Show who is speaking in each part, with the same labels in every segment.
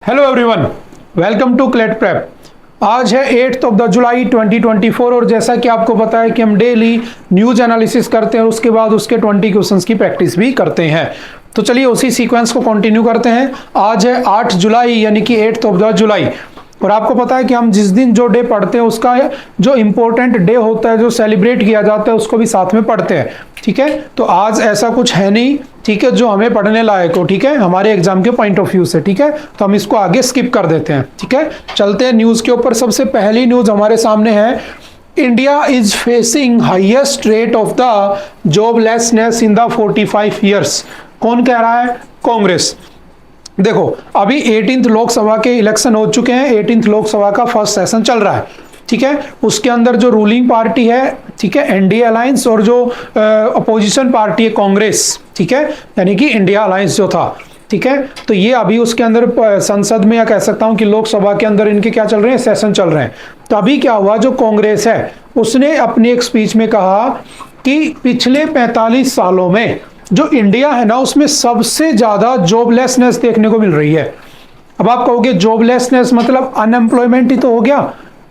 Speaker 1: Hello everyone, welcome to CLAT prep. आज है 8 of the जुलाई 2024 और जैसा कि आपको पता है कि हम डेली न्यूज एनालिसिस करते हैं और उसके बाद उसके 20 क्वेश्चंस की प्रैक्टिस भी करते हैं। तो चलिए उसी सीक्वेंस को कंटिन्यू करते हैं। आज है 8 जुलाई यानी कि 8 ऑफ द जुलाई और आपको पता है कि हम जिस दिन जो डे पढ़ते हैं उसका जो इम्पोर्टेंट डे होता है, जो सेलिब्रेट किया जाता है, उसको भी साथ में पढ़ते हैं। ठीक है, तो आज ऐसा कुछ है नहीं, ठीक है, जो हमें पढ़ने लायक हो, ठीक है, हमारे एग्जाम के पॉइंट ऑफ व्यू से। ठीक है, तो हम इसको आगे स्किप कर देते हैं। ठीक है, चलते हैं न्यूज के ऊपर। सबसे पहली न्यूज हमारे सामने है, India is facing highest rate of the joblessness in the 45 years. कौन कह रहा है? कांग्रेस। देखो, अभी 18th लोकसभा के इलेक्शन हो चुके हैं, 18th लोकसभा का फर्स्ट सेशन चल रहा है। ठीक है, उसके अंदर जो रूलिंग पार्टी है, ठीक है, एनडीए अलायंस, और जो अपोजिशन पार्टी है कांग्रेस, ठीक है, यानी कि इंडिया अलायंस जो था, ठीक है, तो ये अभी उसके अंदर संसद में, या कह सकता हूं कि लोकसभा के अंदर इनके क्या चल रहे हैं, सेशन चल रहे हैं। तो अभी क्या हुआ, जो कांग्रेस है उसने अपनी एक स्पीच में कहा कि पिछले 45 सालों में जो इंडिया है ना, उसमें सबसे ज्यादा जॉबलेसनेस देखने को मिल रही है। अब आप कहोगे जॉबलेसनेस मतलब अनएम्प्लॉयमेंट ही तो हो गया,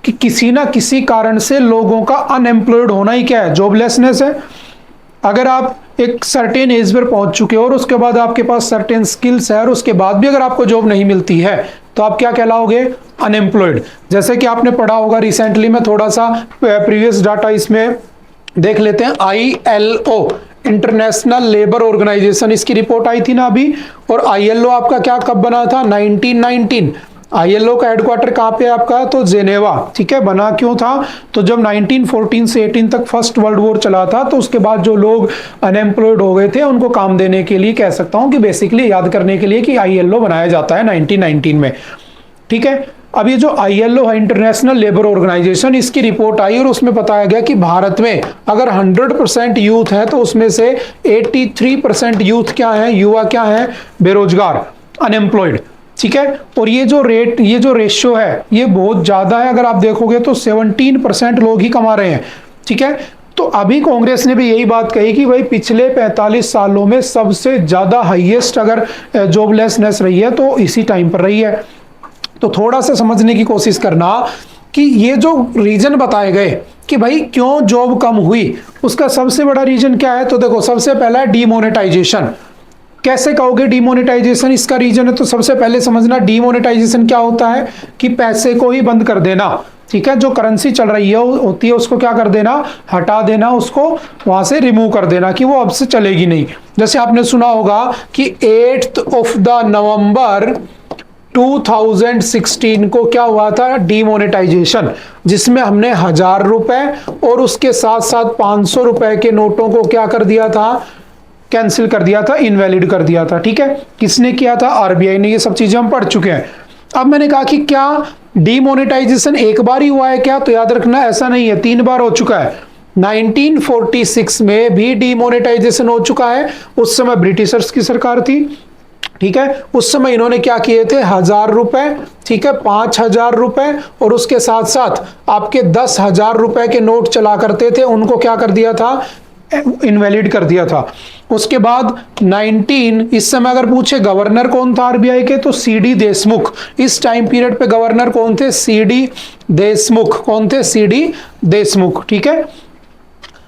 Speaker 1: कि किसी ना किसी कारण से लोगों का अनएम्प्लॉयड होना ही क्या है, जॉबलेसनेस है। अगर आप एक सर्टेन एज पर पहुंच चुके हो और उसके बाद आपके पास सर्टेन स्किल्स है और उसके बाद भी अगर आपको जॉब नहीं मिलती है तो आप क्या कहलाओगे? अनएम्प्लॉयड। जैसे कि आपने पढ़ा होगा रिसेंटली में, थोड़ा सा प्रीवियस डाटा इसमें देख लेते हैं। ILO, इंटरनेशनल लेबर ऑर्गेनाइजेशन, इसकी रिपोर्ट आई थी ना अभी। और ILO आपका क्या कब बना था? 1919। ILO का हेडक्वार्टर कहाँ पे आपका? तो जेनेवा। ठीक है, बना क्यों था? तो जब 1914 से 18 तक फर्स्ट वर्ल्ड वॉर चला था, तो उसके बाद जो लोग अनएम्प्लॉयड हो गए थे उनको काम देने के लिए, कह सकता हूं कि बेसिकली याद करने के लिए कि ILO बनाया जाता है 1919 में। ठीक है, अब ये जो ILO है, इंटरनेशनल लेबर ऑर्गेनाइजेशन, इसकी रिपोर्ट आई और उसमें बताया गया कि भारत में अगर 100% यूथ है तो उसमें से 83% यूथ क्या है, युवा क्या है? बेरोजगार, अनएम्प्लॉयड। ठीक है, और ये जो रेशियो है ये बहुत ज्यादा है। अगर आप देखोगे तो 17% लोग ही कमा रहे हैं। ठीक है, तो अभी कांग्रेस ने भी यही बात कही कि भाई पिछले 45 सालों में सबसे ज्यादा हाईएस्ट अगर जॉबलेसनेस रही है तो इसी टाइम पर रही है। तो थोड़ा सा समझने की कोशिश करना कि ये जो रीजन बताए गए कि भाई क्यों जॉब कम हुई, उसका सबसे बड़ा रीजन क्या है? तो देखो, सबसे पहला है डीमोनेटाइजेशन। कैसे कहोगे डीमोनेटाइजेशन इसका रीजन है? तो सबसे पहले समझना डीमोनेटाइजेशन क्या होता है, कि पैसे को ही बंद कर देना। ठीक है, जो करेंसी चल रही है होती है उसको क्या कर देना? हटा देना, उसको वहां से रिमूव कर देना कि वो अब से चलेगी नहीं। जैसे आपने सुना होगा कि 8 ऑफ द नवंबर 2016 को क्या हुआ था? डीमोनेटाइजेशन, जिसमें हमने 1000 रुपए और उसके साथ साथ 500 रुपए के नोटों को क्या कर दिया था? कैंसिल कर दिया था, इनवैलिड कर दिया था। ठीक है, किसने किया था? RBI ने। ये सब चीजें हम पढ़ चुके हैं। अब मैंने कहा कि क्या डीमोनेटाइजेशन एक बार ही हुआ है क्या? तो याद रखना ऐसा नहीं है, 3 बार हो चुका है। 1946 में भी डीमोनेटाइजेशन हो चुका है, उस समय ब्रिटिशर्स की सरकार थी। ठीक है, उस समय इन्होंने क्या किए थे? 1000 रुपए, ठीक है, 5000 रुपए और उसके साथ साथ आपके 10,000 रुपए के नोट चला करते थे, उनको क्या कर दिया था? इनवैलिड कर दिया था। उसके बाद इस समय अगर पूछे गवर्नर कौन था RBI के, तो CD देशमुख। इस टाइम पीरियड पे गवर्नर कौन थे? CD देशमुख। कौन थे? CD देशमुख। ठीक है,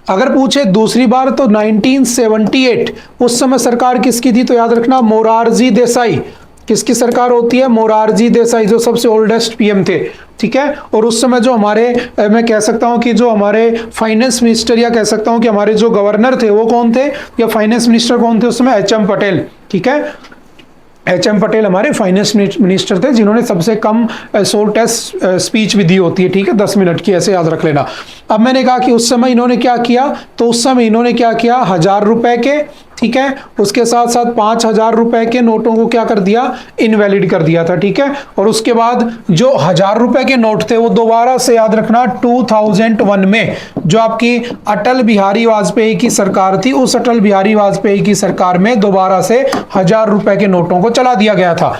Speaker 1: अगर पूछे दूसरी बार तो 1978, उस समय सरकार किसकी थी? तो याद रखना मोरारजी देसाई। किसकी सरकार होती है? मोरारजी देसाई, जो सबसे ओल्डेस्ट PM थे। ठीक है, और उस समय जो हमारे, मैं कह सकता हूं कि जो हमारे फाइनेंस मिनिस्टर, या कह सकता हूं कि हमारे जो गवर्नर थे वो कौन थे, या फाइनेंस मिनिस्टर कौन थे उस समय? HM पटेल। ठीक है, HM पटेल हमारे फाइनेंस मिनिस्टर थे, जिन्होंने सबसे कम शॉर्ट टेस्ट स्पीच भी दी होती है। ठीक है, 10 मिनट की, ऐसे याद रख लेना। अब मैंने कहा कि उस समय इन्होंने क्या किया, तो उस समय इन्होंने क्या किया? 1000 रुपए के, ठीक है, उसके साथ साथ 5000 रुपए के नोटों को क्या कर दिया? इनवैलिड कर दिया था। ठीक है, और उसके बाद जो 1000 रुपए के नोट थे वो दोबारा से याद रखना 2001 में जो आपकी अटल बिहारी वाजपेयी की सरकार थी, उस अटल बिहारी वाजपेयी की सरकार में दोबारा से 1000 रुपए के नोटों को चला दिया गया था।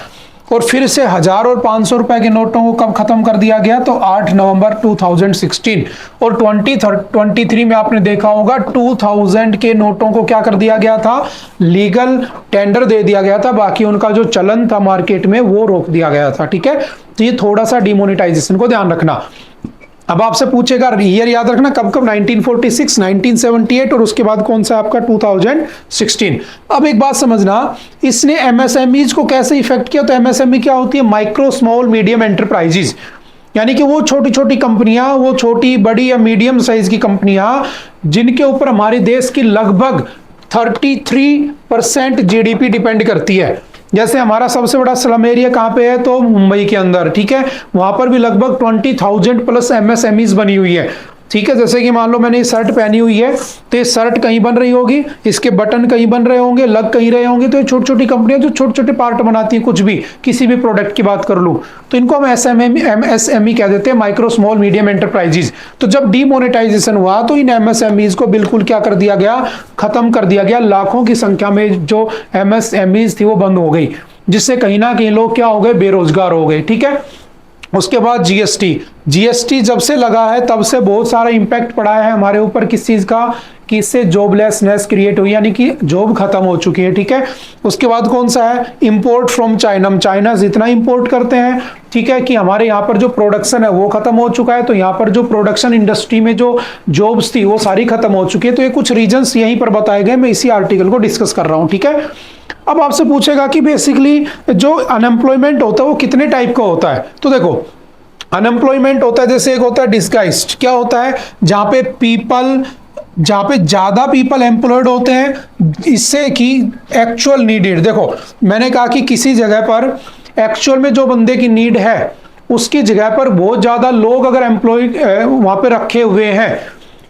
Speaker 1: और फिर से 1000 और 500 रुपए के नोटों को कब खत्म कर दिया गया, तो 8 नवंबर 2016। और 2023 में आपने देखा होगा 2000 के नोटों को क्या कर दिया गया था, लीगल टेंडर दे दिया गया था, बाकी उनका जो चलन था मार्केट में वो रोक दिया गया था। ठीक है, तो ये थोड़ा सा डिमोनेटाइजेशन को ध्यान रखना। अब आपसे पूछेगा ईयर याद रखना, कब कब, 1946, 1978 और उसके बाद कौन सा आपका 2016। अब एक बात समझना, इसने एमएसएमईज को कैसे इफेक्ट किया, तो एमएसएमई क्या होती है, माइक्रो स्मॉल मीडियम एंटरप्राइजेज, यानी कि वो छोटी छोटी कंपनियां, वो छोटी बड़ी या मीडियम साइज की कंपनियां जिनके ऊपर हमारे देश की लगभग 33% जीडीपी डिपेंड करती है। जैसे हमारा सबसे बड़ा स्लम एरिया कहाँ पे है, तो मुंबई के अंदर। ठीक है, वहां पर भी लगभग 20,000 प्लस एमएसएमईज बनी हुई है। ठीक है, जैसे कि मान लो मैंने ये शर्ट पहनी हुई है, तो ये शर्ट कहीं बन रही होगी, इसके बटन कहीं बन रहे होंगे, लग कहीं रहे होंगे, तो ये छोटी छोटी कंपनियां जो छोटे छोटे पार्ट बनाती हैं, कुछ भी, किसी भी प्रोडक्ट की बात कर लूं, तो इनको हम एमएसएमई कह देते हैं, माइक्रो स्मॉल मीडियम एंटरप्राइजेज। तो जब डीमोनेटाइजेशन हुआ तो इन एमएसएमईज को बिल्कुल क्या कर दिया गया, खत्म कर दिया गया। लाखों की संख्या में जो एमएसएमईज थी वो बंद हो गई, जिससे कहीं ना कहीं लोग क्या हो गए, बेरोजगार हो गए। ठीक है, उसके बाद जीएसटी जब से लगा है तब से बहुत सारा इंपैक्ट पड़ा है हमारे ऊपर, किस चीज का, कि इससे जॉबलेसनेस क्रिएट हुई, यानी कि जॉब खत्म हो चुकी है। ठीक है, उसके बाद कौन सा है, इंपोर्ट फ्रॉम चाइना। हम चाइना से इतना इंपोर्ट करते हैं, ठीक है, कि हमारे यहाँ पर जो प्रोडक्शन है वो खत्म हो चुका है, तो यहाँ पर जो प्रोडक्शन इंडस्ट्री में जो जॉब्स थी वो सारी खत्म हो चुकी है। तो ये कुछ रीजंस यहीं पर बताए गए, मैं इसी आर्टिकल को डिस्कस कर रहा हूँ। ठीक है, अब आपसे पूछेगा कि बेसिकली जो अनएम्प्लॉयमेंट होता है वो कितने टाइप का होता है, तो देखो अनएम्प्लॉयमेंट होता है, जैसे एक होता है डिस्गाइज्ड, क्या होता है, जहां पे ज्यादा पीपल एम्प्लॉयड होते हैं, इससे कि एक्चुअल नीडेड। देखो मैंने कहा कि किसी जगह पर एक्चुअल में जो बंदे की नीड है उसकी जगह पर बहुत ज्यादा लोग अगर एम्प्लॉय वहां पे रखे हुए हैं,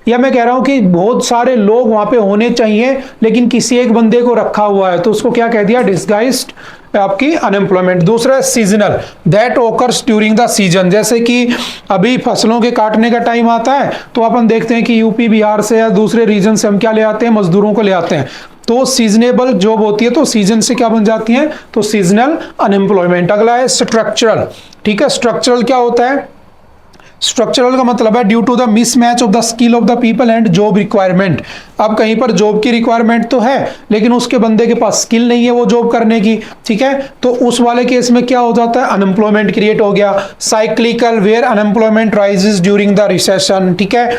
Speaker 1: या मैं कह रहा हूं कि बहुत सारे लोग वहां पे होने चाहिए लेकिन किसी एक बंदे को रखा हुआ है, तो उसको क्या कह दिया, डिस्गाइज्ड आपकी अनएम्प्लॉयमेंट। दूसरा है seasonal, that occurs during the season, जैसे कि अभी फसलों के काटने का टाइम आता है तो अपन देखते हैं कि यूपी बिहार से या दूसरे रीजन से हम क्या ले आते हैं, मजदूरों को ले आते हैं, तो सीजनेबल जॉब होती है, तो सीजन से क्या बन जाती है, तो सीजनल अनएम्प्लॉयमेंट। अगला है स्ट्रक्चरल। ठीक है, स्ट्रक्चरल क्या होता है, स्ट्रक्चरल का मतलब है due to the mismatch of the skill of the people and job requirement. अब कहीं पर जॉब की रिक्वायरमेंट तो है लेकिन उसके बंदे के पास स्किल नहीं है वो जॉब करने की। ठीक है, तो उस वाले केस में क्या हो जाता है, अनएम्प्लॉयमेंट क्रिएट हो गया। Cyclical, where unemployment rises during the recession. ठीक है,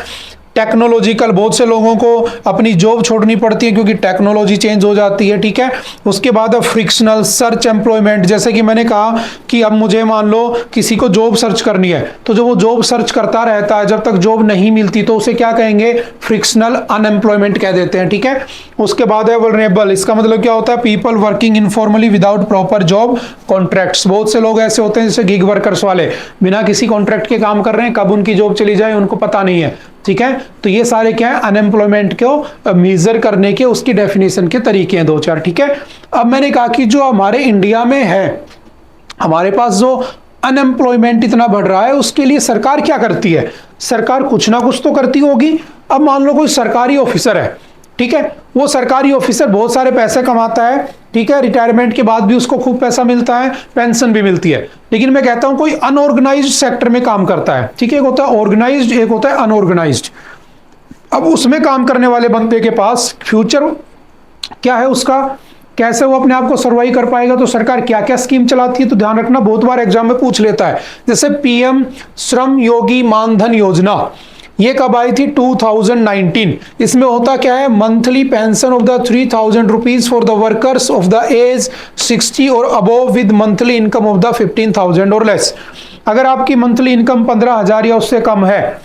Speaker 1: टेक्नोलॉजिकल, बहुत से लोगों को अपनी जॉब छोड़नी पड़ती है क्योंकि टेक्नोलॉजी चेंज हो जाती है। ठीक है, उसके बाद फ्रिक्शनल, सर्च एम्प्लॉयमेंट, जैसे कि मैंने कहा कि अब मुझे मान लो किसी को जॉब सर्च करनी है, तो जो वो जॉब सर्च करता रहता है जब तक जॉब नहीं मिलती तो उसे क्या कहेंगे, फ्रिक्शनल अनएम्प्लॉयमेंट कह देते हैं। ठीक है, उसके बाद है वल्नरेबल, इसका मतलब क्या होता है, people working informally without proper job contracts. बहुत से लोग ऐसे होते हैं जैसे गिग वर्कर्स वाले, बिना किसी कॉन्ट्रैक्ट के काम कर रहे हैं, कब उनकी जॉब चली जाए उनको पता नहीं है। ठीक है, तो ये सारे क्या है, अनएम्प्लॉयमेंट को मेजर करने के उसकी डेफिनेशन के तरीके हैं दो चार। ठीक है, अब मैंने कहा कि जो हमारे इंडिया में है, हमारे पास जो अनएम्प्लॉयमेंट इतना बढ़ रहा है उसके लिए सरकार क्या करती है, सरकार कुछ ना कुछ तो करती होगी। अब मान लो कोई सरकारी ऑफिसर है, ठीक है, वो सरकारी ऑफिसर बहुत सारे पैसे कमाता है, ठीक है, रिटायरमेंट के बाद भी उसको खूब पैसा मिलता है, पेंशन भी मिलती है, लेकिन मैं कहता हूं कोई अनऑर्गेनाइज्ड सेक्टर में काम करता है। ठीक है, एक होता है ऑर्गेनाइज्ड, एक होता है अनऑर्गेनाइज्ड। अब उसमें काम करने वाले बंदे के पास फ्यूचर क्या है उसका, कैसे वो अपने आप को सर्वाइव कर पाएगा, तो सरकार क्या क्या स्कीम चलाती है, तो ध्यान रखना बहुत बार एग्जाम में पूछ लेता है। जैसे पीएम श्रम योगी मानधन योजना, ये कब आई थी, 2019। इसमें होता क्या है, monthly pension of the 3,000 rupees for the workers of the age 60 और above with monthly income of the 15,000 और लेस। अगर आपकी मंथली इनकम 15,000 या उससे कम है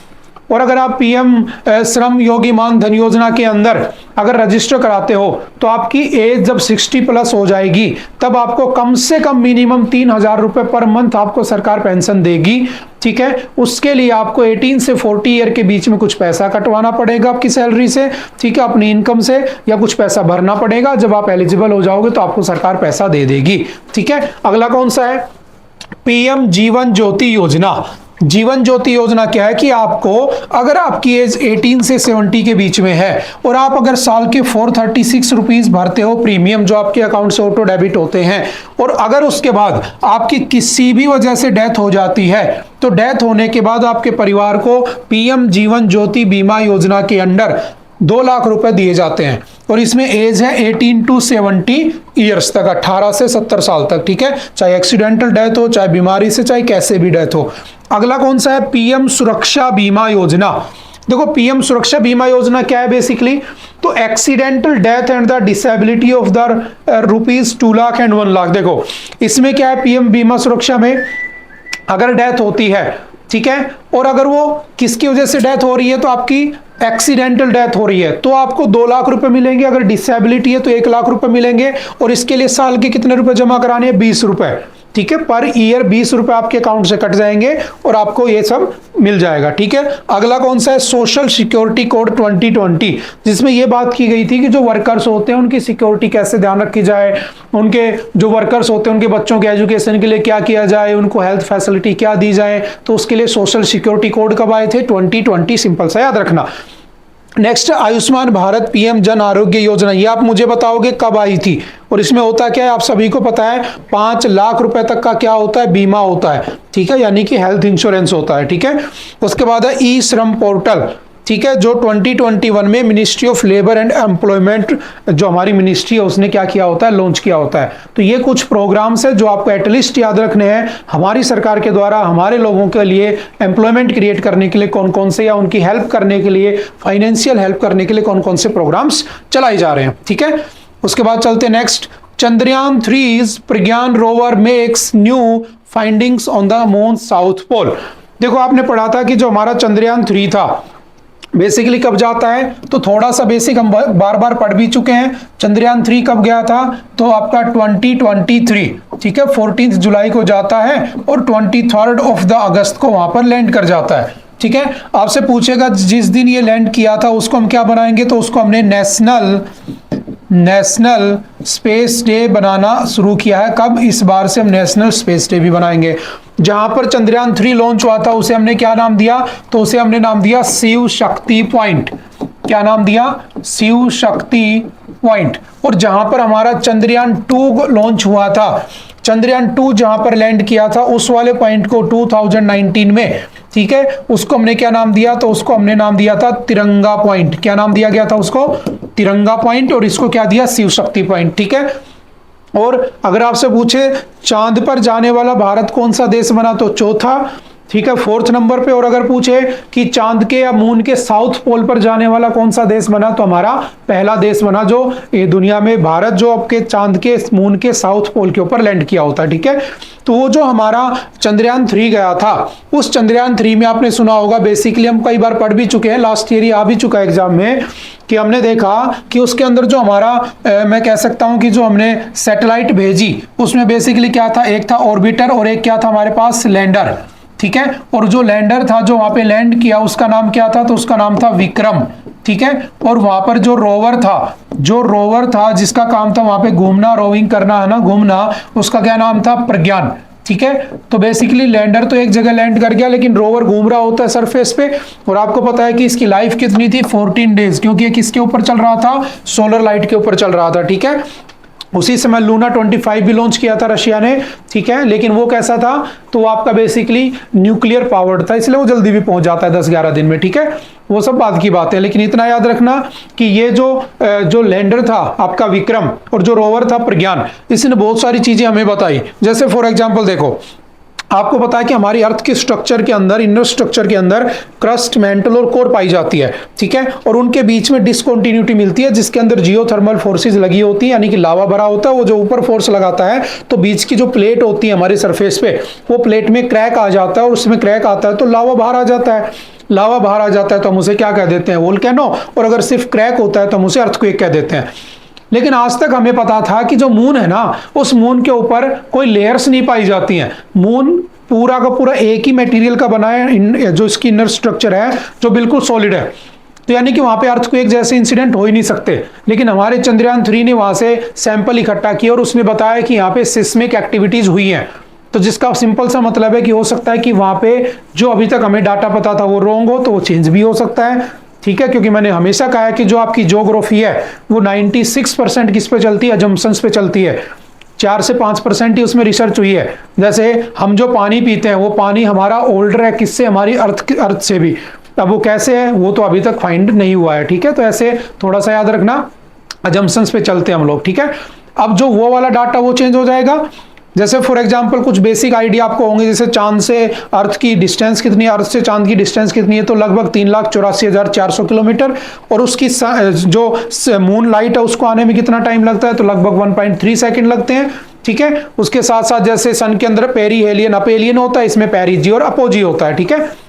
Speaker 1: और अगर आप पीएम श्रम योगी मानधन योजना के अंदर अगर रजिस्टर कराते हो तो आपकी एज जब 60 प्लस हो जाएगी तब आपको कम से कम मिनिमम 3,000 रुपए पर मंथ आपको सरकार पेंशन देगी। ठीक है, उसके लिए आपको 18 से 40 ईयर के बीच में कुछ पैसा कटवाना पड़ेगा आपकी सैलरी से, ठीक है, अपनी इनकम से, या कुछ पैसा भरना पड़ेगा। जब आप एलिजिबल हो जाओगे तो आपको सरकार पैसा दे देगी। ठीक है, अगला कौन सा है, पीएम जीवन ज्योति योजना। जीवन ज्योति योजना क्या है कि आपको अगर आपकी एज 18 से 70 के बीच में है और आप अगर साल के 436 रुपीज भरते हो प्रीमियम जो आपके अकाउंट से ऑटो डेबिट होते हैं, और अगर उसके बाद आपकी किसी भी वजह से डेथ हो जाती है तो डेथ होने के बाद आपके परिवार को पीएम जीवन ज्योति बीमा योजना के अंडर 2 लाख रुपए दिए जाते हैं। और इसमें एज है 18 टू 70 ईयर्स तक, 18 से 70 साल तक, ठीक है, चाहे एक्सीडेंटल डेथ हो, चाहे बीमारी से, चाहे कैसे भी डेथ हो। अगला कौन सा है? पीएम सुरक्षा बीमा योजना। देखो पीएम सुरक्षा बीमा योजना क्या है बेसिकली, तो accidental death and the disability of the rupees 2 lakh and 1 lakh. देखो इसमें क्या है, पीएम बीमा सुरक्षा में अगर डेथ होती है, ठीक है, और अगर वो किसकी वजह से डेथ हो रही है तो आपकी एक्सीडेंटल डेथ हो रही है तो आपको 2 लाख रुपए मिलेंगे, अगर डिसेबिलिटी है तो 1 लाख रुपए मिलेंगे। और इसके लिए साल के कितने रुपए जमा कराने हैं? 20 रुपए, ठीक है, पर ईयर 20 रुपए आपके अकाउंट से कट जाएंगे और आपको ये सब मिल जाएगा, ठीक है। अगला कौन सा है? सोशल सिक्योरिटी कोड 2020, जिसमें ये बात की गई थी कि जो वर्कर्स होते हैं उनकी सिक्योरिटी कैसे ध्यान रखी जाए, उनके जो वर्कर्स होते हैं उनके बच्चों के एजुकेशन के लिए क्या किया जाए, उनको हेल्थ फैसिलिटी क्या दी जाए, तो उसके लिए सोशल सिक्योरिटी कोड कब आए थे? 2020, सिंपल सा याद रखना। नेक्स्ट आयुष्मान भारत पीएम जन आरोग्य योजना, ये आप मुझे बताओगे कब आई थी, और इसमें होता क्या है आप सभी को पता है, 5 लाख रुपए तक का क्या होता है? बीमा होता है, ठीक है, यानी कि हेल्थ इंश्योरेंस होता है, ठीक है। उसके बाद है ई श्रम पोर्टल, ठीक है, जो 2021 में ministry of labour and employment जो हमारी मिनिस्ट्री है उसने क्या किया होता है? लॉन्च किया होता है। तो ये कुछ प्रोग्राम्स है जो आपको एटलीस्ट याद रखने हैं हमारी सरकार के द्वारा हमारे लोगों के लिए एम्प्लॉयमेंट क्रिएट करने के लिए कौन कौन से, या उनकी हेल्प करने के लिए, फाइनेंशियल हेल्प करने के लिए कौन कौन से प्रोग्राम्स चलाए जा रहे हैं, ठीक है। उसके बाद चलते next, Chandrayaan 3 Pragyan rover makes new findings on the moon south pole. देखो आपने पढ़ा था कि जो हमारा चंद्रयान 3 था बेसिकली कब जाता है, तो थोड़ा सा बेसिक हम बार बार पढ़ भी चुके हैं। चंद्रयान 3 कब गया था? तो आपका 2023, ठीक है, 14 जुलाई को जाता है और 23 ऑफ द अगस्त को वहां पर लैंड कर जाता है, ठीक है। आपसे पूछेगा जिस दिन ये लैंड किया था उसको हम क्या बनाएंगे, तो उसको हमने नेशनल स्पेस डे बनाना शुरू किया है। कब? इस बार से हम नेशनल स्पेस डे भी बनाएंगे। जहां पर चंद्रयान 3 लॉन्च हुआ था उसे हमने क्या नाम दिया, तो उसे हमने नाम दिया शिव शक्ति पॉइंट। क्या नाम दिया? शिव शक्ति पॉइंट। और जहां पर हमारा चंद्रयान 2 लॉन्च हुआ था, चंद्रयान 2 जहां पर लैंड किया था उस वाले पॉइंट को 2019 में, ठीक है, उसको हमने क्या नाम दिया, तो उसको हमने नाम दिया था तिरंगा पॉइंट। क्या नाम दिया गया था उसको? तिरंगा पॉइंट। और इसको क्या दिया? शिव शक्ति पॉइंट, ठीक है। और अगर आपसे पूछे चांद पर जाने वाला भारत कौन सा देश बना, तो चौथा, ठीक है, 4th नंबर पे। और अगर पूछे कि चांद के या मून के साउथ पोल पर जाने वाला कौन सा देश बना, तो हमारा पहला देश बना जो ये दुनिया में, भारत, जो आपके चांद के मून के साउथ पोल के ऊपर लैंड किया होता है, ठीक है। तो वो जो हमारा चंद्रयान 3 गया था, उस चंद्रयान 3 में आपने सुना होगा, बेसिकली हम कई बार पढ़ भी चुके हैं, लास्ट ईयर ही आ भी चुका है एग्जाम में, कि हमने देखा कि उसके अंदर जो हमारा मैं कह सकता हूं कि जो हमने सैटेलाइट भेजी उसमें बेसिकली क्या था, एक था ऑर्बिटर और एक क्या था हमारे पास? लैंडर, ठीक है। और जो लैंडर था जो वहां पे लैंड किया उसका नाम क्या था, तो उसका नाम था विक्रम, ठीक है। और वहां पर जो रोवर था जिसका काम था वहां पे घूमना, रोविंग करना, है ना, घूमना, उसका क्या नाम था? प्रज्ञान, ठीक है। तो बेसिकली लैंडर तो एक जगह लैंड कर गया लेकिन रोवर घूम रहा होता है सरफेस पे, और आपको पता है कि इसकी लाइफ कितनी थी? 14 डेज, क्योंकि ये किसके ऊपर चल रहा था? सोलर लाइट के ऊपर चल रहा था, ठीक है। उसी समय लूना 25 भी लॉन्च किया था रशिया ने, ठीक है, लेकिन वो कैसा था, तो वो आपका बेसिकली न्यूक्लियर पावर्ड था, इसलिए वो जल्दी भी पहुंच जाता है 10-11 दिन में, ठीक है। वो सब बात की बात है, लेकिन इतना याद रखना कि ये जो लैंडर था आपका विक्रम और जो रोवर था प्रज्ञान, इसने बहुत सारी चीजें हमें बताई। जैसे फॉर एग्जाम्पल देखो, आपको पता है कि हमारी अर्थ के स्ट्रक्चर के अंदर, इनर स्ट्रक्चर के अंदर क्रस्ट, मेंटल और कोर पाई जाती है, ठीक है, और उनके बीच में डिसकंटिन्यूटी मिलती है जिसके अंदर जियोथर्मल फोर्सेस लगी होती है, यानी कि लावा भरा होता है। वो जो ऊपर फोर्स लगाता है तो बीच की जो प्लेट होती है हमारे सरफेस पे, वो प्लेट में क्रैक आ जाता है, और उसमें क्रैक आता है तो लावा बाहर आ जाता है। लावा बाहर आ जाता है तो हम उसे क्या कह देते हैं? वोल्केनो। और अगर सिर्फ क्रैक होता है तो हम उसे अर्थक्वेक कह देते हैं। लेकिन आज तक हमें पता था कि जो मून है ना, उस मून के ऊपर कोई लेयर्स नहीं पाई जाती हैं। मून पूरा का पूरा एक ही मटेरियल का बना है, जो इसकी इनर स्ट्रक्चर है जो बिल्कुल सॉलिड है, तो यानी कि वहां पे अर्थक्वेक जैसे इंसिडेंट हो ही नहीं सकते। लेकिन हमारे चंद्रयान 3 ने वहां से सैंपल इकट्ठा किया और उसने बताया कि यहाँ पे सिस्मिक एक्टिविटीज हुई हैं, तो जिसका सिंपल सा मतलब है कि हो सकता है कि वहां पे जो अभी तक हमें डाटा पता था वो रॉन्ग हो, तो वो चेंज भी हो सकता है। ठीक है, क्योंकि मैंने हमेशा कहा है कि जो आपकी ज्योग्राफी है वो 96% किस पे चलती है, अजम्पशंस पे चलती है। 4 से 5% ही उसमें रिसर्च हुई है। जैसे हम जो पानी पीते हैं वो पानी हमारा ओल्डर है किससे, हमारी अर्थ से भी। अब वो कैसे है वो तो अभी तक फाइंड नहीं हुआ है। ठीक है, तो ऐसे थोड़ा सा याद रखना, अजम्पशंस पे चलते हैं हम लोग। ठीक है, अब जो वो वाला डाटा वो चेंज हो जाएगा। जैसे फॉर एग्जांपल कुछ बेसिक आइडिया आपको होंगे, जैसे चांद से अर्थ की डिस्टेंस कितनी है, अर्थ से चांद की डिस्टेंस कितनी है, तो लगभग 3,84,400 किलोमीटर। और उसकी जो मून लाइट है उसको आने में कितना टाइम लगता है, तो लगभग 1.3 सेकंड लगते हैं। ठीक है, उसके साथ साथ जैसे सन के अंदर पेरीहेलियन अपेलियन होता है, इसमें पेरिजी और अपोजी होता है। ठीक है,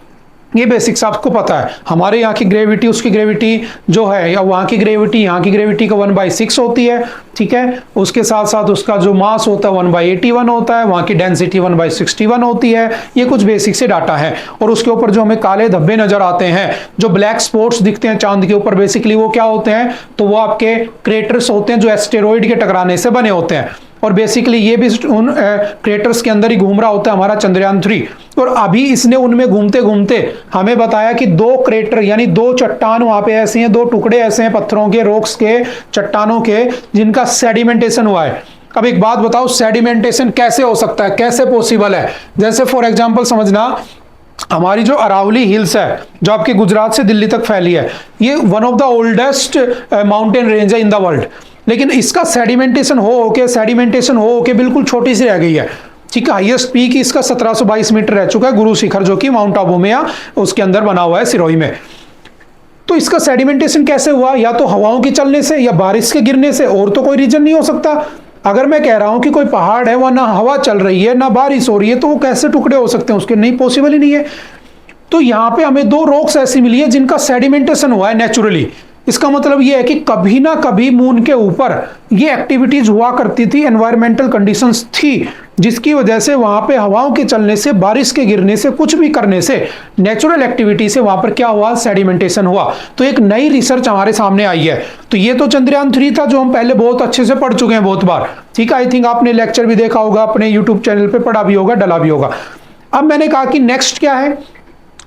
Speaker 1: ये बेसिक्स आपको पता है। हमारे यहाँ की ग्रेविटी उसकी ग्रेविटी जो है, या वहाँ की ग्रेविटी यहाँ की ग्रेविटी का 1/6 होती है। ठीक है, उसके साथ साथ उसका जो मास होता है 1/81 होता है, वहाँ की डेंसिटी 1/61 होती है। ये कुछ बेसिक से डाटा है। और उसके ऊपर जो हमें काले धब्बे नजर आते हैं, जो ब्लैक स्पॉट्स दिखते हैं चांद के ऊपर, बेसिकली वो क्या होते हैं, तो वो आपके क्रेटर्स होते हैं जो एस्टेरॉइड के टकराने से बने होते हैं। और बेसिकली ये भी उन क्रेटर्स के अंदर ही घूम रहा होता है हमारा चंद्रयान 3। और अभी इसने उनमें घूमते घूमते हमें बताया कि 2 क्रेटर यानी 2 चट्टान वहां पे ऐसे हैं, 2 टुकड़े ऐसे हैं पत्थरों के, रॉक्स के, चट्टानों के, जिनका सेडिमेंटेशन हुआ है। अब एक बात बताओ, सेडिमेंटेशन कैसे हो सकता है, कैसे पॉसिबल है? जैसे फॉर एग्जाम्पल समझना, हमारी जो अरावली हिल्स है जो आपके गुजरात से दिल्ली तक फैली है, ये one of the oldest mountain range है इन द वर्ल्ड। लेकिन इसका सेडिमेंटेशन हो के बिल्कुल छोटी सी रह गई है। ठीक है, हाईएस्ट पीक इसका 1722 मीटर रह चुका है, गुरु शिखर, जो कि माउंट आबू में या उसके अंदर बना हुआ है, सिरोही में। तो इसका सेडिमेंटेशन कैसे हुआ? या तो हवाओं के चलने से या बारिश के गिरने से, और तो कोई रीजन नहीं हो सकता। अगर मैं कह रहा हूं कि कोई पहाड़ है वहां ना हवा चल रही है ना बारिश हो रही है, तो वो कैसे टुकड़े हो सकते हैं उसके? नहीं, पॉसिबल ही नहीं है। तो यहां पे हमें 2 रॉक्स ऐसी मिली है जिनका सेडिमेंटेशन हुआ है नेचुरली। इसका मतलब यह है कि कभी ना कभी मून के ऊपर ये एक्टिविटीज हुआ करती थी, एनवायरमेंटल कंडीशंस थी, जिसकी वजह से वहां पे हवाओं के चलने से, बारिश के गिरने से, कुछ भी करने से, नेचुरल एक्टिविटी से वहां पर क्या हुआ, सेडिमेंटेशन हुआ। तो एक नई रिसर्च हमारे सामने आई है। तो ये तो चंद्रयान 3 था जो हम पहले बहुत अच्छे से पढ़ चुके हैं बहुत बार। ठीक है, आई थिंक आपने लेक्चर भी देखा होगा, अपने यूट्यूब चैनल पे पढ़ा भी होगा, डला भी होगा। अब मैंने कहा कि नेक्स्ट क्या है,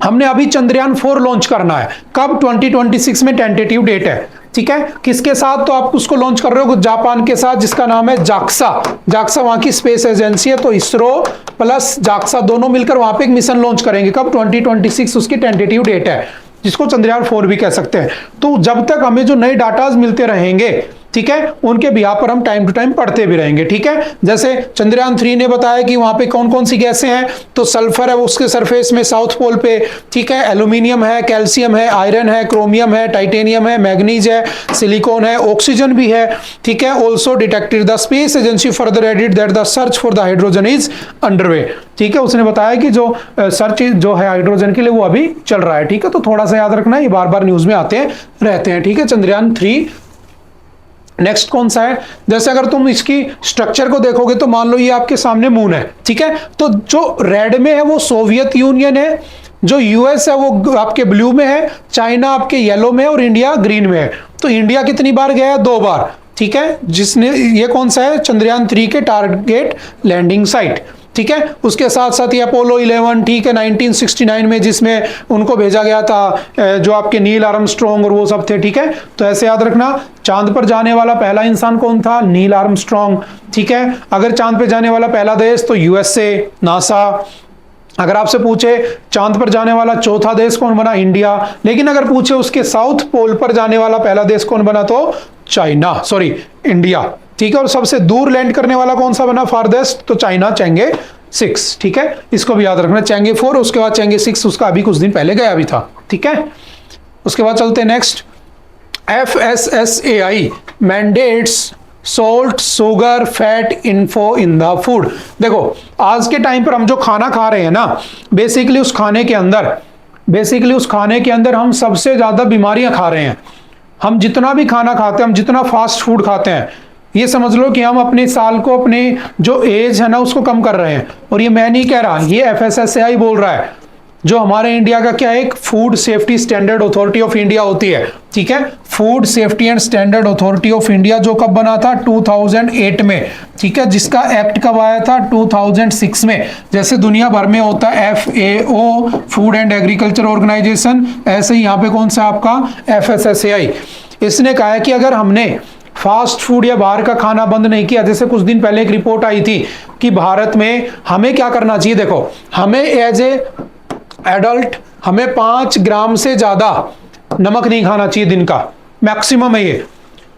Speaker 1: हमने अभी चंद्रयान 4 लॉन्च करना है। कब? 2026 में टेंटेटिव डेट है। ठीक है, किसके साथ? तो आप उसको लॉन्च कर रहे हो जापान के साथ, जिसका नाम है जाक्सा। जाक्सा वहां की स्पेस एजेंसी है, तो इसरो प्लस जाक्सा दोनों मिलकर वहां पे एक मिशन लॉन्च करेंगे। कब? 2026 उसकी टेंटेटिव डेट है, जिसको चंद्रयान 4 भी कह सकते हैं। तो जब तक हमें जो नए डाटाज मिलते रहेंगे, ठीक है, उनके बिहार पर हम टाइम टू टाइम पढ़ते भी रहेंगे। ठीक है, जैसे चंद्रयान 3 ने बताया कि वहां पे कौन कौन सी गैसें हैं, तो सल्फर है उसके सरफेस में साउथ पोल पे। ठीक है, एल्यूमिनियम है, कैल्शियम है, आयरन है, क्रोमियम है, टाइटेनियम है, मैग्नीज है, सिलिकॉन है, ऑक्सीजन भी है। ठीक है, also detected the space agency further added that the search for the hydrogen is underway. ठीक है, उसने बताया कि जो सर्च जो है हाइड्रोजन के लिए वो अभी चल रहा है। ठीक है, तो थोड़ा सा याद रखना, ये बार बार न्यूज में आते रहते हैं। ठीक है, चंद्रयान 3। नेक्स्ट कौन सा है? जैसे अगर तुम इसकी स्ट्रक्चर को देखोगे तो मान लो ये आपके सामने मून है। ठीक है, तो जो रेड में है वो सोवियत यूनियन है, जो यूएस है वो आपके ब्लू में है, चाइना आपके येलो में है, और इंडिया ग्रीन में है। तो इंडिया कितनी बार गया है? 2 बार। ठीक है, जिसने, ये कौन सा है? चंद्रयान 3 के टारगेट लैंडिंग साइट। ठीक है, उसके साथ साथ ये अपोलो 11, ठीक है, 1969 में जिसमें उनको भेजा गया था, जो आपके नील आर्मस्ट्रॉन्ग और वो सब थे। ठीक है, तो ऐसे याद रखना, चांद पर जाने वाला पहला इंसान कौन था? Neil Armstrong. ठीक है, अगर चांद पर जाने वाला पहला देश तो यूएसए, नासा। अगर आपसे पूछे चांद पर जाने वाला चौथा देश कौन बना? इंडिया। लेकिन अगर पूछे उसके साउथ पोल पर जाने वाला पहला देश कौन बना, तो चाइना, सॉरी इंडिया। ठीक है, और सबसे दूर लैंड करने वाला कौन सा बना फारदेस्ट? तो चाइना, चेंगे 6। ठीक है, इसको भी याद रखना, चेंगे 4, उसके बाद चेंगे 6, उसका अभी कुछ दिन पहले गया भी था। ठीक है, उसके बाद चलते next. FSSAI mandates salt, sugar, fat info in the food. देखो, आज के टाइम पर हम जो खाना खा रहे हैं ना, बेसिकली उस खाने के अंदर हम सबसे ज्यादा बीमारियां खा रहे हैं। हम जितना भी खाना खाते हैं, हम जितना फास्ट फूड खाते हैं, ये समझ लो कि हम अपने साल को, अपने जो एज है ना, उसको कम कर रहे हैं। और ये मैं नहीं कह रहा, ये FSSAI बोल रहा है। जो हमारे इंडिया का क्या है, एक food safety standard authority of India होती है, ठीक है, food safety and standard authority of India, जो कब बना था 2008 में, ठीक है, जिसका एक्ट कब आया था 2006 में। जैसे दुनिया भर में होता है FAO Food and Agriculture Organization, ऐसे ही यहाँ पे कौन सा आपका FSSAI। इसने कहा है कि अगर हमने फास्ट फूड या बाहर का खाना बंद नहीं किया, जैसे कुछ दिन पहले एक रिपोर्ट आई थी कि भारत में हमें क्या करना चाहिए, देखो हमें एज ए एडल्ट हमें 5 ग्राम से ज्यादा नमक नहीं खाना चाहिए दिन का, मैक्सिमम है ये।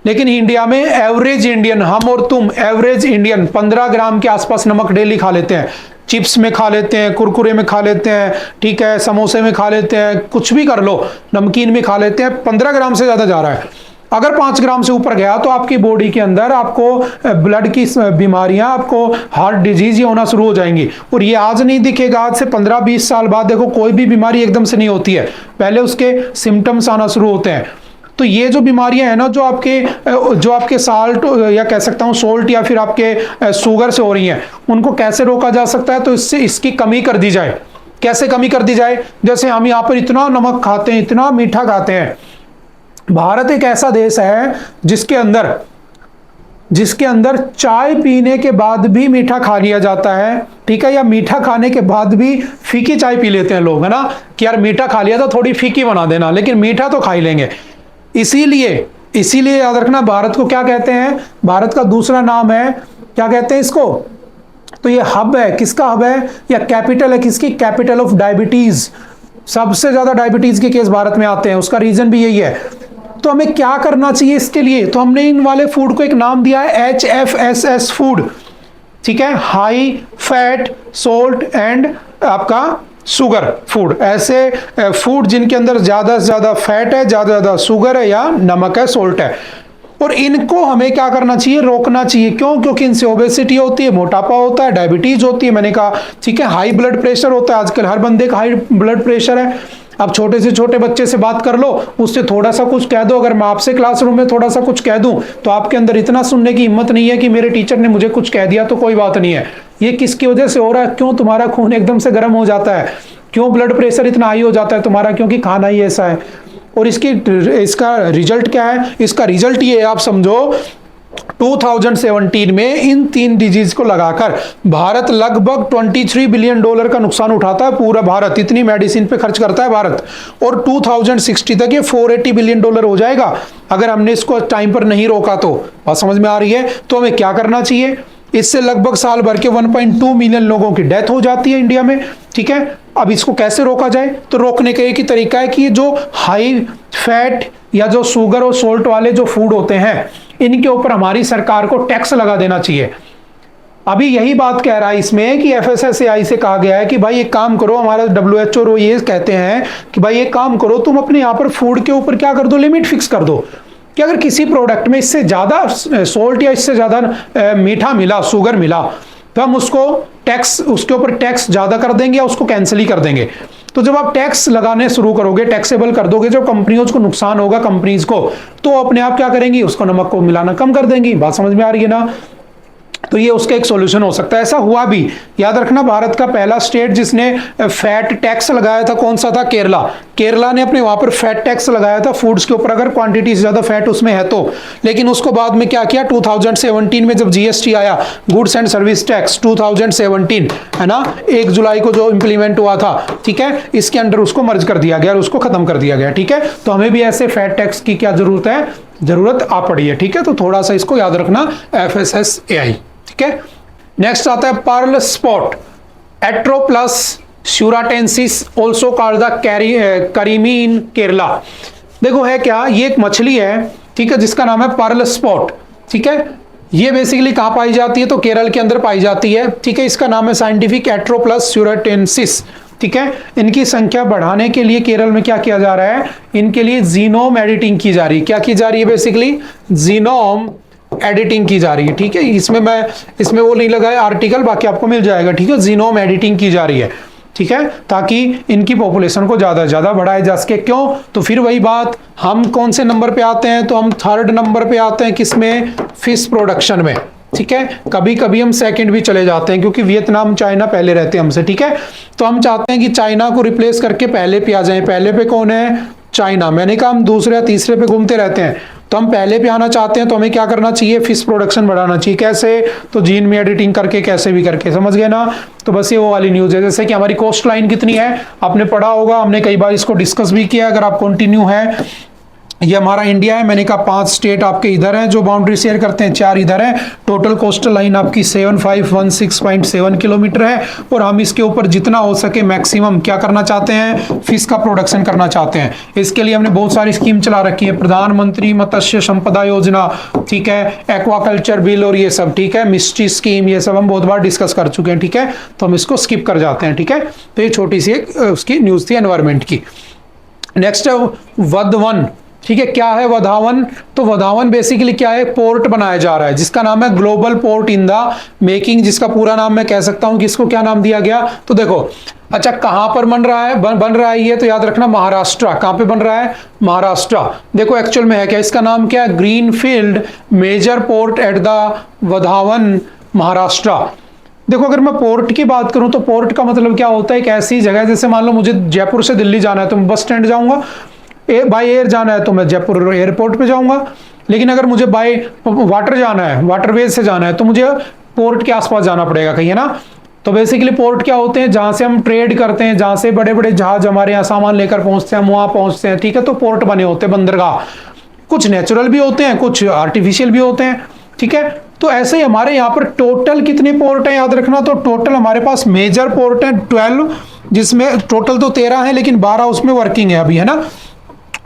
Speaker 1: लेकिन इंडिया में एवरेज इंडियन, हम और तुम एवरेज इंडियन 15 ग्राम के आसपास नमक डेली खा लेते हैं। चिप्स में खा लेते हैं, कुरकुरे में खा लेते हैं, ठीक है, समोसे में खा लेते हैं, कुछ भी कर लो, नमकीन में खा लेते हैं, 15 ग्राम से ज्यादा जा रहा है। अगर 5 ग्राम से ऊपर गया तो आपकी बॉडी के अंदर आपको ब्लड की बीमारियां, आपको हार्ट डिजीज ये होना शुरू हो जाएंगी। और ये आज नहीं दिखेगा, आज से 15-20 साल बाद देखो कोई भी बीमारी एकदम से नहीं होती है, पहले उसके सिम्टम्स आना शुरू होते हैं। तो ये जो बीमारियां हैं ना, जो आपके साल्ट या कह सकता हूँ सोल्ट या फिर आपके शुगर से हो रही हैं, उनको कैसे रोका जा सकता है, तो इससे इसकी कमी कर दी जाए। कैसे कमी कर दी जाए, जैसे हम यहाँ पर इतना नमक खाते हैं, इतना मीठा खाते हैं। भारत एक ऐसा देश है जिसके अंदर चाय पीने के बाद भी मीठा खा लिया जाता है, ठीक है, या मीठा खाने के बाद भी फीकी चाय पी लेते हैं लोग, है ना, कि यार मीठा खा लिया तो थोड़ी फीकी बना देना, लेकिन मीठा तो खा ही लेंगे। इसीलिए याद रखना, भारत को क्या कहते हैं, भारत का दूसरा नाम है, क्या कहते हैं इसको, तो ये हब है, किसका हब है, या कैपिटल है, किसकी, कैपिटल ऑफ डायबिटीज। सबसे ज्यादा डायबिटीज के केस भारत में आते हैं, उसका रीजन भी यही है। तो हमें क्या करना चाहिए इसके लिए, तो हमने इन वाले फूड को एक नाम दिया है HFSS फूड, ठीक है, हाई फैट सोल्ट एंड आपका शुगर फूड। ऐसे फूड जिनके अंदर ज्यादा से ज्यादा फैट है, ज्यादा से ज्यादा शुगर है, या नमक है, सोल्ट है। और इनको हमें क्या करना चाहिए, रोकना चाहिए। क्यों? क्योंकि इनसे ओबेसिटी होती है, मोटापा होता है, डायबिटीज होती है, मैंने कहा, ठीक है, हाई ब्लड प्रेशर होता है, आजकल हर बंदे का हाई ब्लड प्रेशर है। अब छोटे से छोटे बच्चे से बात कर लो, उससे थोड़ा सा कुछ कह दो, अगर मैं आपसे क्लासरूम में थोड़ा सा कुछ कह दूं तो आपके अंदर इतना सुनने की हिम्मत नहीं है कि मेरे टीचर ने मुझे कुछ कह दिया तो कोई बात नहीं है। ये किसकी वजह से हो रहा है, क्यों तुम्हारा खून एकदम से गर्म हो जाता है, क्यों ब्लड प्रेशर इतना हाई हो जाता है तुम्हारा, क्योंकि खाना ही ऐसा है। और इसका रिजल्ट क्या है, इसका रिजल्ट ये आप समझो, 2017 में इन 3 डिजीज को लगाकर भारत लगभग $23 बिलियन का नुकसान उठाता है, पूरा भारत इतनी मेडिसिन पे खर्च करता है भारत। और 2060 तक ये $480 बिलियन हो जाएगा अगर हमने इसको टाइम पर नहीं रोका तो। बात समझ में आ रही है? तो हमें क्या करना चाहिए, इससे लगभग साल भर के 1.2 मिलियन लोगों की डेथ हो जाती है इंडिया में, ठीक है। अब इसको कैसे रोका जाए, तो रोकने का एक ही तरीका है कि ये जो हाई फैट या जो शुगर और सोल्ट वाले जो फूड होते हैं, इनके ऊपर हमारी सरकार को टैक्स लगा देना चाहिए। अभी यही बात कह रहा है इसमें कि FSSAI से कहा गया है कि भाई एक काम करो, हमारा WHO ये कहते हैं कि भाई एक काम करो, तुम अपने यहाँ पर फूड के ऊपर क्या कर दो, लिमिट फिक्स कर दो कि अगर किसी प्रोडक्ट में इससे ज्यादा सोल्ट या इससे ज्यादा मीठा मिला, शुगर मिला, तो हम उसको टैक्स, उसके ऊपर टैक्स ज्यादा कर देंगे या उसको कैंसिल ही कर देंगे। तो जब आप टैक्स लगाने शुरू करोगे, टैक्सेबल कर दोगे, जब कंपनियों को नुकसान होगा, कंपनीज को, तो अपने आप क्या करेंगी, उसको नमक को मिलाना कम कर देंगी। बात समझ में आ रही है ना? तो ये उसका एक सॉल्यूशन हो सकता है। ऐसा हुआ भी, याद रखना, भारत का पहला स्टेट जिसने फैट टैक्स लगाया था कौन सा था, केरला। केरला ने अपने वहां पर फैट टैक्स लगाया था फूड्स के ऊपर, अगर क्वांटिटी से ज्यादा फैट उसमें है तो। लेकिन उसको बाद में क्या किया, 2017 में जब GST आया, गुड्स एंड सर्विस टैक्स 2017, है ना, 1 जुलाई को जो इंप्लीमेंट हुआ था, ठीक है, इसके अंडर उसको मर्ज कर दिया गया और उसको खत्म कर दिया गया, ठीक है। तो हमें भी ऐसे फैट टैक्स की क्या जरूरत है, जरूरत आ पड़ी है, ठीक है। तो थोड़ा सा इसको याद रखना, FSSAI, ठीक है। नेक्स्ट आता है pearl spot, Etroplus suratensis, also called the karimeen in Kerala. देखो है क्या, ये एक मछली है, ठीक है, जिसका नाम है पर्ल स्पॉट, ठीक है। ये बेसिकली कहाँ पाई जाती है, तो केरल के अंदर पाई जाती है, ठीक है। इसका नाम है साइंटिफिक एट्रोप्लस श्यूराटेंसिस, ठीक है। इनकी संख्या बढ़ाने के लिए केरल में क्या किया जा रहा है, इनके लिए जीनोम एडिटिंग की जा रही है। क्या की जा रही है, बेसिकली जीनोम एडिटिंग की जा रही है, ठीक है। इसमें वो नहीं लगाया आर्टिकल, बाकी आपको मिल जाएगा, ठीक है। जीनोम एडिटिंग की जा रही है, ठीक है, ताकि इनकी पॉपुलेशन को ज्यादा से ज्यादा बढ़ाया जा सके। क्यों? तो फिर वही बात, हम कौन से नंबर पे आते हैं, तो हम 3rd नंबर पे आते हैं, किसमें, फिश प्रोडक्शन में। ठीक है, कभी कभी हम सेकंड भी चले जाते हैं क्योंकि वियतनाम चाइना पहले रहते हैं हमसे, ठीक है। तो हम चाहते हैं कि चाइना को रिप्लेस करके पहले पे आ जाए। पहले पे कौन है? चाइना। मैंने कहा हम दूसरे या तीसरे पे घूमते रहते हैं, तो हम पहले पे आना चाहते हैं, तो हमें क्या करना चाहिए? फिश प्रोडक्शन बढ़ाना चाहिए। कैसे? तो जीन में एडिटिंग करके, कैसे भी करके, समझ गए ना। तो बस ये वो वाली न्यूज है। जैसे कि हमारी कोस्ट लाइन कितनी है, आपने पढ़ा होगा, हमने कई बार इसको डिस्कस भी किया। अगर आप कंटिन्यू है, ये हमारा इंडिया है, मैंने कहा 5 स्टेट आपके इधर हैं जो बाउंड्री शेयर करते हैं, 4 इधर है। टोटल कोस्टल लाइन आपकी 7516.7 किलोमीटर है, और हम इसके ऊपर जितना हो सके मैक्सिमम क्या करना चाहते हैं? फिश का प्रोडक्शन करना चाहते हैं। इसके लिए हमने बहुत सारी स्कीम चला रखी है, प्रधानमंत्री मत्स्य संपदा योजना, ठीक है, एक्वाकल्चर बिल और ये सब, ठीक है, मिस्ट्री स्कीम, ये सब हम बहुत बार डिस्कस कर चुके हैं, ठीक है। तो हम इसको स्किप कर जाते हैं, ठीक है। तो ये छोटी सी उसकी न्यूज थी एनवायरमेंट की। नेक्स्ट है वधवन, ठीक है। क्या है वधावन? तो वधावन बेसिकली क्या है? पोर्ट बनाया जा रहा है जिसका नाम है global port in the making, जिसका पूरा नाम मैं कह सकता हूं कि इसको क्या नाम दिया गया। तो देखो, अच्छा कहां पर बन रहा है? बन रहा है ये, तो याद रखना महाराष्ट्र। कहां पे बन रहा है? महाराष्ट्र। देखो एक्चुअल में है क्या, इसका नाम क्या है? Greenfield major port at the Vadhavan, Maharashtra. देखो अगर मैं पोर्ट की बात करूं तो पोर्ट का मतलब क्या होता है? एक ऐसी जगह, जैसे मान लो मुझे जयपुर से दिल्ली जाना है तो मैं बस स्टैंड जाऊंगा, बाय एयर जाना है तो मैं जयपुर एयरपोर्ट पे जाऊंगा। लेकिन अगर मुझे बाय वाटर जाना है, वाटरवेज से जाना है, तो मुझे पोर्ट के आसपास जाना पड़ेगा कहीं, है ना। तो बेसिकली पोर्ट क्या होते हैं? जहां से हम ट्रेड करते हैं, जहां से बड़े बड़े जहाज हमारे यहाँ सामान लेकर पहुंचते हैं, हम वहां पहुंचते हैं, ठीक है। तो पोर्ट बने होते हैं, बंदरगाह। कुछ नेचुरल भी होते हैं, कुछ आर्टिफिशियल भी होते हैं, ठीक है। तो ऐसे ही हमारे यहाँ पर टोटल कितने पोर्ट हैं याद रखना। तो टोटल हमारे पास मेजर पोर्ट है 12, जिसमें टोटल तो 13 है लेकिन 12 उसमें वर्किंग है अभी, है ना।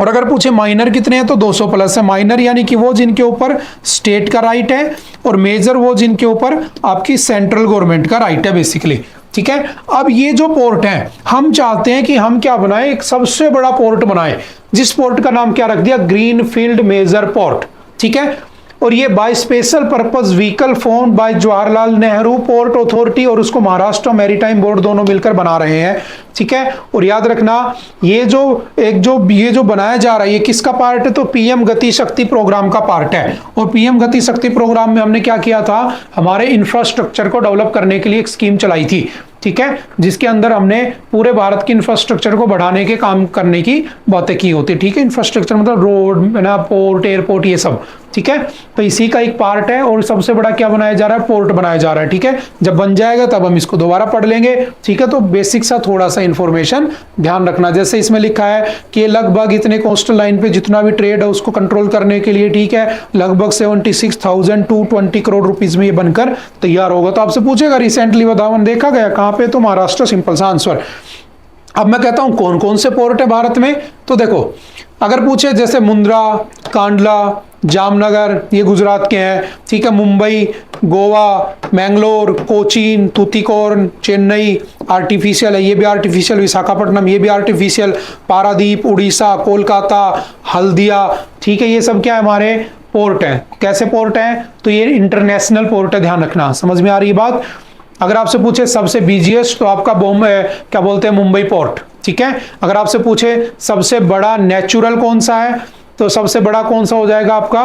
Speaker 1: और अगर पूछे माइनर कितने हैं तो 200 प्लस है। माइनर यानी कि वो जिनके ऊपर स्टेट का राइट है, और मेजर वो जिनके ऊपर आपकी सेंट्रल गवर्नमेंट का राइट है बेसिकली, ठीक है। अब ये जो पोर्ट है, हम चाहते हैं कि हम क्या बनाएं? एक सबसे बड़ा पोर्ट बनाएं, जिस पोर्ट का नाम क्या रख दिया? ग्रीनफील्ड मेजर पोर्ट, ठीक है। और ये by special purpose vehicle form by Jawaharlal Nehru port authority और उसको महाराष्ट्र मैरीटाइम बोर्ड दोनों मिलकर बना रहे हैं, ठीक है। और याद रखना ये जो बनाया जा रहा है ये किसका पार्ट है? तो पीएम गति शक्ति प्रोग्राम का पार्ट है। और पीएम गति शक्ति प्रोग्राम में हमने क्या किया था? हमारे इंफ्रास्ट्रक्चर को डेवलप करने के लिए एक स्कीम चलाई थी, ठीक है, जिसके अंदर हमने पूरे भारत के इंफ्रास्ट्रक्चर को बढ़ाने के काम करने की बातें की होती है, ठीक है। इंफ्रास्ट्रक्चर मतलब रोड, ना, पोर्ट, एयरपोर्ट, ये सब, ठीक है। तो इसी का एक पार्ट है। और सबसे बड़ा क्या बनाया जा रहा है? पोर्ट बनाया जा रहा है, ठीक है। जब बन जाएगा तब हम इसको दोबारा पढ़ लेंगे, ठीक है। तो बेसिक सा थोड़ा सा इंफॉर्मेशन ध्यान रखना। जैसे इसमें लिखा है कि लगभग इतने कोस्टल लाइन पे जितना भी ट्रेड है उसको कंट्रोल करने के लिए, ठीक है, लगभग 76,220 करोड़ रुपीज में ये बनकर तैयार होगा। तो आपसे पूछेगा रिसेंटली वधावन देखा गया कहां पे? तो महाराष्ट्र, सिंपल सा आंसर। अब मैं कहता हूं कौन कौन से पोर्ट है भारत में। तो देखो अगर पूछे जैसे मुंद्रा, कांडला, जामनगर, ये गुजरात के हैं, ठीक है, मुंबई, गोवा, मैंगलोर, कोचीन, तूतीकोर्न, चेन्नई आर्टिफिशियल है, ये भी आर्टिफिशियल, विशाखापट्टनम ये भी आर्टिफिशियल, पारादीप, उड़ीसा, कोलकाता, हल्दिया, ठीक है, ये सब क्या है? हमारे पोर्ट हैं। कैसे पोर्ट हैं? तो ये इंटरनेशनल पोर्ट है, ध्यान रखना। समझ में आ रही बात? अगर आपसे पूछे सबसे बिजिएस्ट तो आपका क्या बोलते हैं? मुंबई पोर्ट, ठीक है। अगर आपसे पूछे सबसे बड़ा नेचुरल कौन सा है, तो सबसे बड़ा कौन सा हो जाएगा आपका?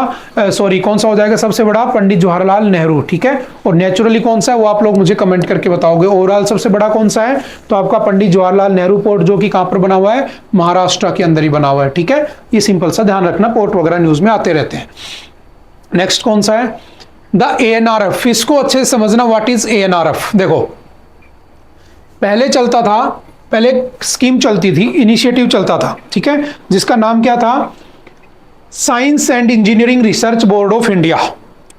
Speaker 1: कौन सा हो जाएगा सबसे बड़ा? पंडित जवाहरलाल नेहरू, ठीक है। और नेचुरली कौन सा है वो आप लोग मुझे कमेंट करके बताओगे। ओवरऑल सबसे बड़ा कौन सा है? तो आपका पंडित जवाहरलाल नेहरू पोर्ट, जो कि कहां पर बना हुआ है? महाराष्ट्र के अंदर ही बना हुआ है, ठीक है। ये सिंपल सा ध्यान रखना, पोर्ट वगैरह न्यूज में आते रहते हैं। नेक्स्ट कौन सा है? The ANRF। इसको अच्छे से समझना, व्हाट इज ANRF। देखो पहले चलता था, पहले स्कीम चलती थी, इनिशिएटिव चलता था, ठीक है, जिसका नाम क्या था? Science and engineering research board of India,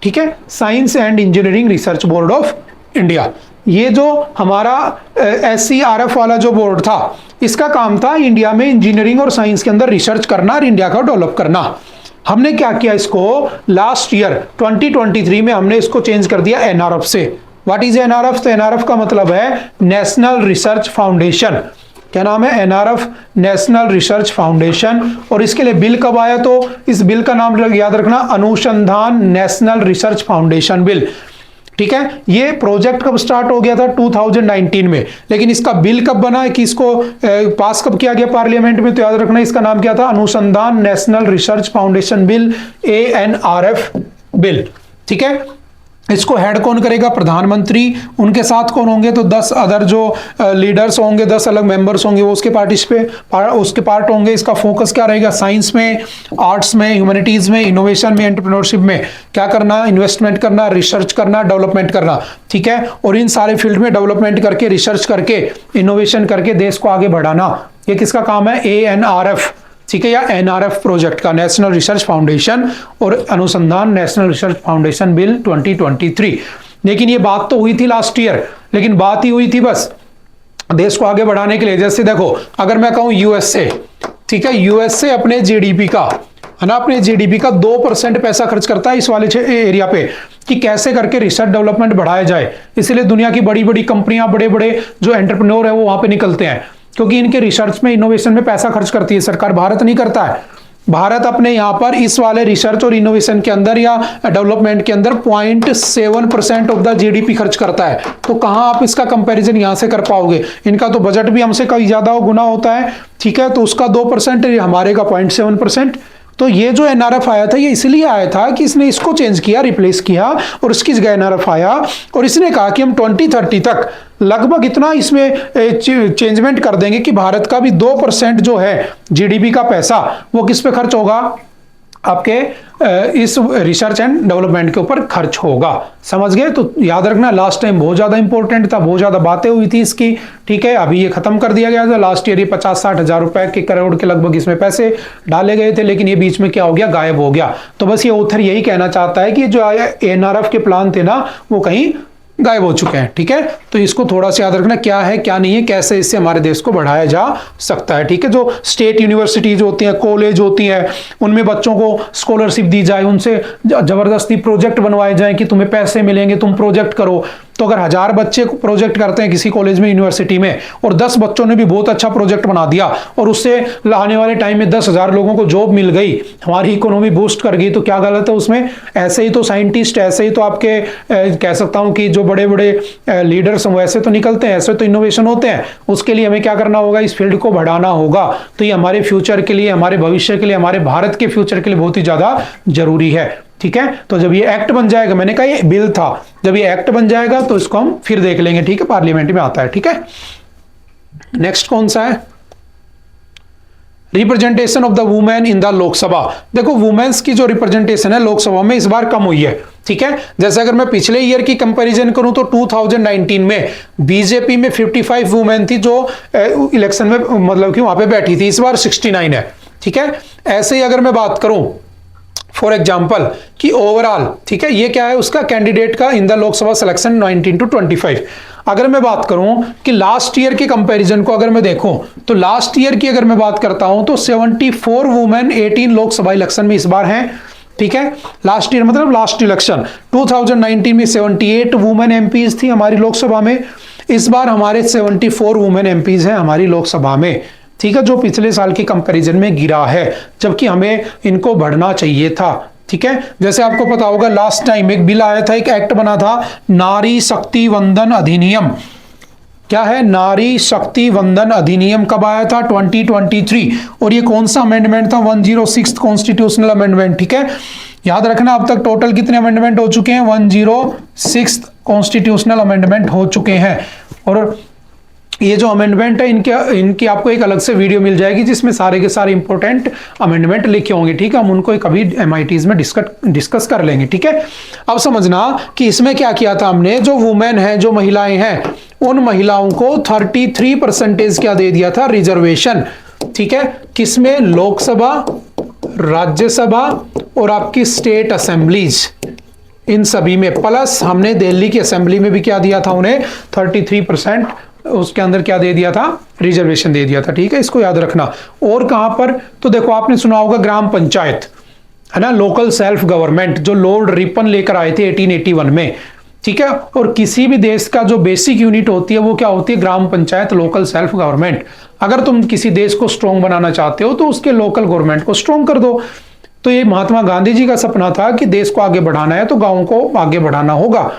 Speaker 1: ठीक है, science and engineering research board of India. ये जो हमारा SCRF वाला जो बोर्ड था, इसका काम था इंडिया में इंजीनियरिंग और साइंस के अंदर रिसर्च करना और इंडिया को डेवलप करना। हमने क्या किया? इसको लास्ट ईयर 2023 में हमने इसको चेंज कर दिया NRF से। What is NRF? तो NRF का मतलब है नेशनल रिसर्च फाउंडेशन। क्या नाम है? NRF, national research foundation. और इसके लिए बिल कब आया? तो इस बिल का नाम याद रखना, अनुसंधान नेशनल रिसर्च फाउंडेशन बिल, ठीक है। ये प्रोजेक्ट कब स्टार्ट हो गया था? 2019 में। लेकिन इसका बिल कब बना है कि इसको पास कब किया गया पार्लियामेंट में? तो याद रखना इसका नाम क्या था? अनुसंधान national research foundation bill, ANRF bill, ठीक है। इसको हेड कौन करेगा? प्रधानमंत्री। उनके साथ कौन होंगे? तो 10 अदर जो लीडर्स होंगे, 10 अलग मेंबर्स होंगे, वो उसके उसके पार्ट होंगे। इसका फोकस क्या रहेगा? साइंस में, आर्ट्स में, ह्यूमैनिटीज में, इनोवेशन में, एंटरप्रेन्योरशिप में क्या करना? इन्वेस्टमेंट करना, रिसर्च करना, डेवलपमेंट करना। ठीक है, और इन सारे फील्ड में डेवलपमेंट करके, रिसर्च करके, इनोवेशन करके देश को आगे बढ़ाना, ये किसका काम है? ANRF, ठीक है, या NRF प्रोजेक्ट का, नेशनल रिसर्च फाउंडेशन और अनुसंधान नेशनल रिसर्च फाउंडेशन बिल 2023। लेकिन ये बात तो हुई थी लास्ट ईयर, लेकिन बात ही हुई थी बस देश को आगे बढ़ाने के लिए। जैसे देखो, अगर मैं कहूं USA, ठीक है, USA अपने GDP का, है ना, अपने GDP का 2% पैसा खर्च करता है इस वाले एरिया पे, कि कैसे करके रिसर्च डेवलपमेंट बढ़ाया जाए। इसलिए दुनिया की बड़ी बड़ी कंपनियां, बड़े बड़े जो एंटरप्रेन्योर है वो वहां पे निकलते हैं, क्योंकि इनके रिसर्च में, इनोवेशन में पैसा खर्च करती है सरकार। भारत नहीं करता है। भारत अपने यहां पर इस वाले रिसर्च और इनोवेशन के अंदर या डेवलपमेंट के अंदर 0.7% ऑफ द GDP खर्च करता है। तो कहां आप इसका कंपैरिजन यहां से कर पाओगे? इनका तो बजट भी हमसे कई ज्यादा गुना होता है, ठीक है, तो उसका 2%, हमारे का 0.7%। तो ये जो NRF आया था, ये इसलिए आया था कि इसने इसको चेंज किया, रिप्लेस किया, और इसकी जगह NRF आया, और इसने कहा कि हम 2030 तक लगभग इतना इसमें चेंजमेंट कर देंगे कि भारत का भी 2% जो है GDP का पैसा, वो किस पे खर्च होगा? आपके इस रिसर्च एंड डेवलपमेंट के ऊपर खर्च होगा। समझ गए? तो याद रखना, लास्ट टाइम बहुत ज्यादा इंपॉर्टेंट था, बहुत ज्यादा बातें हुई थी इसकी, ठीक है। अभी ये खत्म कर दिया गया था। लास्ट ईयर ये 50-60 हजार रुपए के करोड़ के लगभग इसमें पैसे डाले गए थे, लेकिन ये बीच में क्या हो गया? गायब हो गया। तो बस ये ऑथर यही कहना चाहता है कि जो NRF के प्लान थे ना, वो कहीं गायब हो चुके हैं, ठीक है। तो इसको थोड़ा सा याद रखना, क्या है क्या नहीं है, कैसे इससे हमारे देश को बढ़ाया जा सकता है, ठीक है। जो स्टेट यूनिवर्सिटीज होती हैं, कॉलेज होती हैं, उनमें बच्चों को स्कॉलरशिप दी जाए, उनसे जबरदस्ती प्रोजेक्ट बनवाए जाए कि तुम्हें पैसे मिलेंगे, तुम प्रोजेक्ट करो। तो अगर 1000 बच्चे प्रोजेक्ट करते हैं किसी कॉलेज में, यूनिवर्सिटी में, और 10 बच्चों ने भी बहुत अच्छा प्रोजेक्ट बना दिया, और उससे आने वाले टाइम में 10,000 लोगों को जॉब मिल गई, हमारी इकोनॉमी बूस्ट कर गई, तो क्या गलत है उसमें? ऐसे ही तो साइंटिस्ट, ऐसे ही तो आपके कह सकता हूं कि जो बड़े बड़े लीडर्स हैं वैसे तो निकलते हैं, ऐसे तो इनोवेशन होते हैं। उसके लिए हमें क्या करना होगा? इस फील्ड को बढ़ाना होगा। तो ये हमारे फ्यूचर के लिए, हमारे भविष्य के लिए, हमारे भारत के फ्यूचर के लिए बहुत ही ज्यादा जरूरी है, ठीक है। तो जब ये एक्ट बन जाएगा, मैंने कहा ये बिल था, जब ये एक्ट बन जाएगा तो इसको हम फिर देख लेंगे, ठीक है, पार्लियामेंट में आता है, ठीक है। नेक्स्ट कौन सा है? Representation of the women in the Lok Sabha. देखो, वुमेन्स की जो रिप्रेजेंटेशन है लोकसभा में इस बार कम हुई है, ठीक है। जैसे अगर मैं पिछले ईयर की कंपैरिजन करूं तो 2019 में बीजेपी में 55 वुमेन थी जो इलेक्शन में मतलब कि वहां पे बैठी थी। इस बार 69 है, ठीक है। ऐसे ही अगर मैं बात करूं फॉर एग्जाम्पल कि ओवरऑल, ठीक है, ये क्या है उसका कैंडिडेट का in the Lok Sabha selection 19 to 25। अगर मैं बात करूं कि लास्ट ईयर के कंपैरिजन को अगर मैं देखूं तो लास्ट ईयर की अगर मैं बात करता हूं तो 74 वुमेन 18 लोकसभा इलेक्शन में इस बार हैं, ठीक है। लास्ट ईयर मतलब लास्ट इलेक्शन 2019 में 78 वुमेन एमपीज थी हमारी लोकसभा में। इस बार हमारे 74 वुमेन एमपीज हैं हमारी लोकसभा में, ठीक है, जो पिछले साल के कंपैरिजन में गिरा है, जबकि हमें इनको बढ़ना चाहिए था, ठीक है। जैसे आपको पता होगा लास्ट टाइम एक बिल आया था, एक एक्ट बना था, नारी शक्ति वंदन अधिनियम। क्या है? नारी शक्ति वंदन अधिनियम कब आया था? 2023। और ये कौन सा अमेंडमेंट था? 106 कॉन्स्टिट्यूशनल अमेंडमेंट, ठीक है। याद रखना अब तक टोटल कितने अमेंडमेंट हो चुके हैं? 106 कॉन्स्टिट्यूशनल अमेंडमेंट हो चुके हैं। और ये जो अमेंडमेंट है इनकी आपको एक अलग से वीडियो मिल जाएगी जिसमें सारे के सारे इंपॉर्टेंट अमेंडमेंट लिखे होंगे, ठीक है। हम उनको कभी MITs में डिस्कस कर लेंगे, ठीक है। अब समझना कि इसमें क्या किया था हमने, जो वुमेन है, जो महिलाएं हैं, उन महिलाओं को 33% क्या दे दिया था? रिजर्वेशन, ठीक है। किसमें? लोकसभा, राज्यसभा और आपकी स्टेट असेंबलीज, इन सभी में। प्लस हमने दिल्ली की असेंबली में भी क्या दिया था उन्हें? 33% उसके अंदर क्या दे दिया था? रिजर्वेशन दे दिया था, ठीक है। इसको याद रखना। और कहां पर? तो देखो, आपने सुना होगा ग्राम पंचायत, है ना, लोकल सेल्फ गवर्नमेंट, जो लॉर्ड रिपन लेकर आए थे 1881 में, ठीक है। और किसी भी देश का जो बेसिक यूनिट होती है वो क्या होती है? ग्राम पंचायत, लोकल सेल्फ गवर्नमेंट। अगर तुम किसी देश को स्ट्रॉन्ग बनाना चाहते हो तो उसके लोकल गवर्नमेंट को स्ट्रॉन्ग कर दो। तो ये महात्मा गांधी जी का सपना था कि देश को आगे बढ़ाना है तो गांवों को आगे बढ़ाना होगा।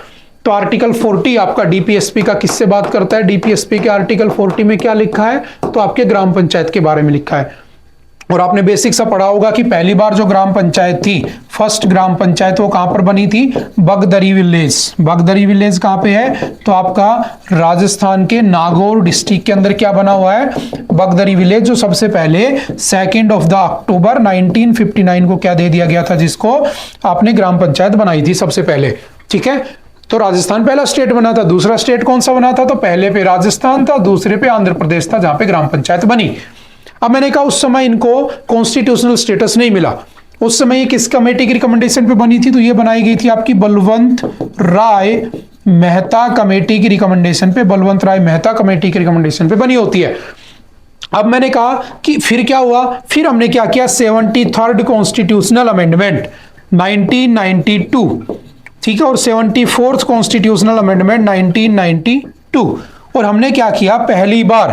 Speaker 1: तो आर्टिकल 40 आपका DPSP का किससे बात करता है? DPSP के आर्टिकल 40 में क्या लिखा है? तो आपके ग्राम पंचायत के बारे में लिखा है। और आपने बेसिक सा पढ़ा होगा कि पहली बार जो ग्राम पंचायत थी, फर्स्ट ग्राम पंचायत, वो कहां पर बनी थी? बगदरी विलेज। बगदरी विलेज कहां पे है? तो आपका राजस्थान के नागौर डिस्ट्रिक्ट के अंदर क्या बना हुआ है? बगदरी विलेज, जो सबसे पहले 2 अक्टूबर 1959 को क्या दे दिया गया था, जिसको आपने ग्राम पंचायत बनाई थी सबसे पहले। ठीक है, तो राजस्थान पहला स्टेट बना था। दूसरा स्टेट कौन सा बना था? तो पहले पे राजस्थान था, दूसरे पे आंध्र प्रदेश था, जहां पे ग्राम पंचायत बनी। अब मैंने कहा उस समय इनको कॉन्स्टिट्यूशनल स्टेटस नहीं मिला। उस समय ये किस कमेटी की रिकमेंडेशन पे बनी थी? तो ये बनाई गई थी आपकी बलवंत राय मेहता कमेटी की रिकमेंडेशन पे। बलवंत राय मेहता कमेटी की रिकमेंडेशन पे बनी होती है। अब मैंने कहा कि फिर क्या हुआ? फिर हमने क्या किया? 73rd कॉन्स्टिट्यूशनल अमेंडमेंट 1992, ठीक है, और 74th कॉन्स्टिट्यूशनल अमेंडमेंट 1992। और हमने क्या किया? पहली बार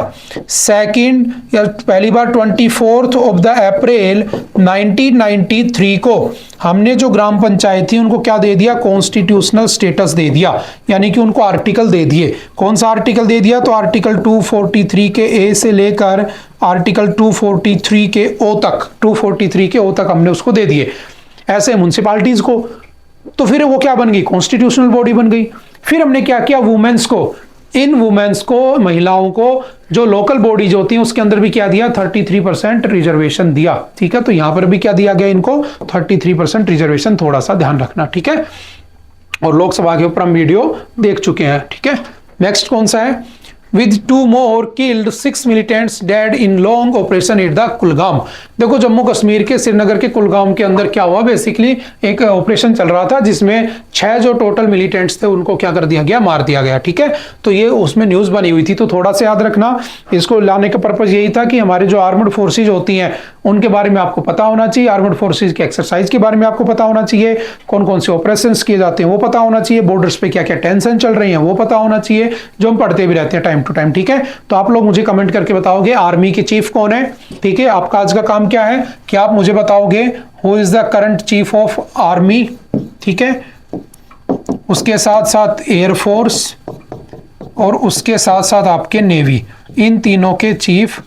Speaker 1: 24 अप्रैल 1993 को हमने जो ग्राम पंचायत थी उनको क्या दे दिया? कॉन्स्टिट्यूशनल स्टेटस दे दिया, यानी कि उनको आर्टिकल दे दिए। कौन सा आर्टिकल दे दिया? तो आर्टिकल 243 के ए से लेकर आर्टिकल 243 के ओ तक, 243 के ओ तक हमने उसको दे दिए, ऐसे म्युनिसिपालिटीज को। तो फिर वो क्या बन गई? कॉन्स्टिट्यूशनल बॉडी बन गई। फिर हमने क्या किया? वुमेन्स को, इन वुमेन्स को, महिलाओं को, जो लोकल बॉडीज होती हैं उसके अंदर भी क्या दिया? 33% रिजर्वेशन दिया। ठीक है, तो यहां पर भी क्या दिया गया इनको? 33% रिजर्वेशन। थोड़ा सा ध्यान रखना, ठीक है। और लोकसभा के ऊपर हम वीडियो देख चुके हैं, ठीक है। नेक्स्ट कौन सा है? With 2 more killed, 6 militants dead in long operation at the Kulgam. देखो जम्मू कश्मीर के श्रीनगर के कुलगाम के अंदर क्या हुआ? बेसिकली एक ऑपरेशन चल रहा था जिसमें 6 जो टोटल मिलिटेंट्स थे उनको क्या कर दिया गया? मार दिया गया। ठीक है, तो ये उसमें न्यूज बनी हुई थी, तो थोड़ा सा याद रखना। इसको लाने का पर्पज यही था कि हमारे जो आर्मड फोर्सेज होती हैं उनके बारे में आपको पता होना चाहिए, आर्मड फोर्सेज के एक्सरसाइज के बारे में आपको पता होना चाहिए, कौन कौन से ऑपरेशंस किए जाते हैं वो पता होना चाहिए, बॉर्डर्स पे क्या क्या टेंशन चल रही है वो पता होना चाहिए, जो हम पढ़ते भी रहते हैं टाइम टू टाइम। ठीक है, तो आप लोग मुझे कमेंट करके बताओगे आर्मी के चीफ कौन है। ठीक है, आपका आज का काम क्या है कि आप मुझे बताओगे who is the current chief of army. ठीक है, उसके साथ साथ एयरफोर्स और उसके साथ साथ आपके नेवी, इन तीनों के चीफ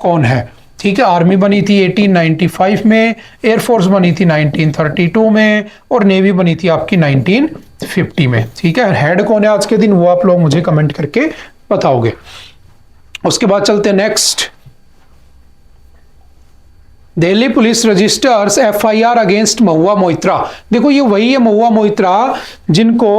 Speaker 1: कौन है। ठीक है, आर्मी बनी थी 1895 में, एयरफोर्स बनी थी 1932 में, और नेवी बनी थी आपकी 1950 में। ठीक है, हेड कौन है आज के दिन वो आप लोग मुझे कमेंट करके बताओगे। उसके बाद चलते हैं next. Delhi police registers FIR against Mahua Moitra. देखो ये वही है महुआ मोइत्रा जिनको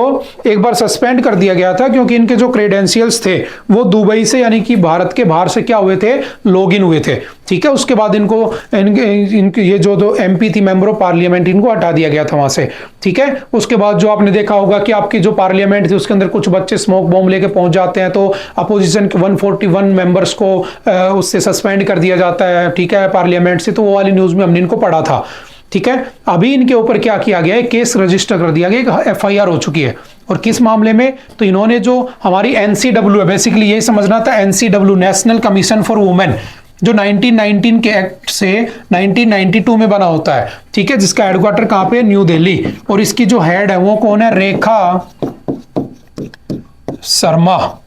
Speaker 1: एक बार सस्पेंड कर दिया गया था क्योंकि इनके जो क्रेडेंशियल्स थे वो दुबई से, यानी कि भारत के बाहर से क्या हुए थे? लॉगिन हुए थे। ठीक है, उसके बाद इनको इनके ये जो एमपी थी, मेंबर ऑफ पार्लियामेंट, इनको हटा दिया गया था वहां से। ठीक है, उसके बाद जो आपने देखा होगा कि आपकी जो पार्लियामेंट थी उसके अंदर कुछ बच्चे स्मोक बॉम्ब लेके पहुंच जाते हैं, तो अपोजिशन के 141 मेंबर्स को उससे सस्पेंड कर दिया जाता है। ठीक है, पार्लियामेंट से, तो वो वाली न्यूज में हमने इनको पढ़ा था। ठीक है, अभी इनके ऊपर क्या किया गया है? केस रजिस्टर कर दिया गया, एफआईआर हो चुकी है। और किस मामले में? तो इन्होंने जो हमारी एनसीडब्ल्यू है, बेसिकली यही समझना था, NCW national commission for women, जो 1919 के एक्ट से 1992 में बना होता है। ठीक है, जिसका हेडक्वार्टर कहां पे है? न्यू दिल्ली। और इसकी जो हेड है वो कौन है? रेखा शर्मा।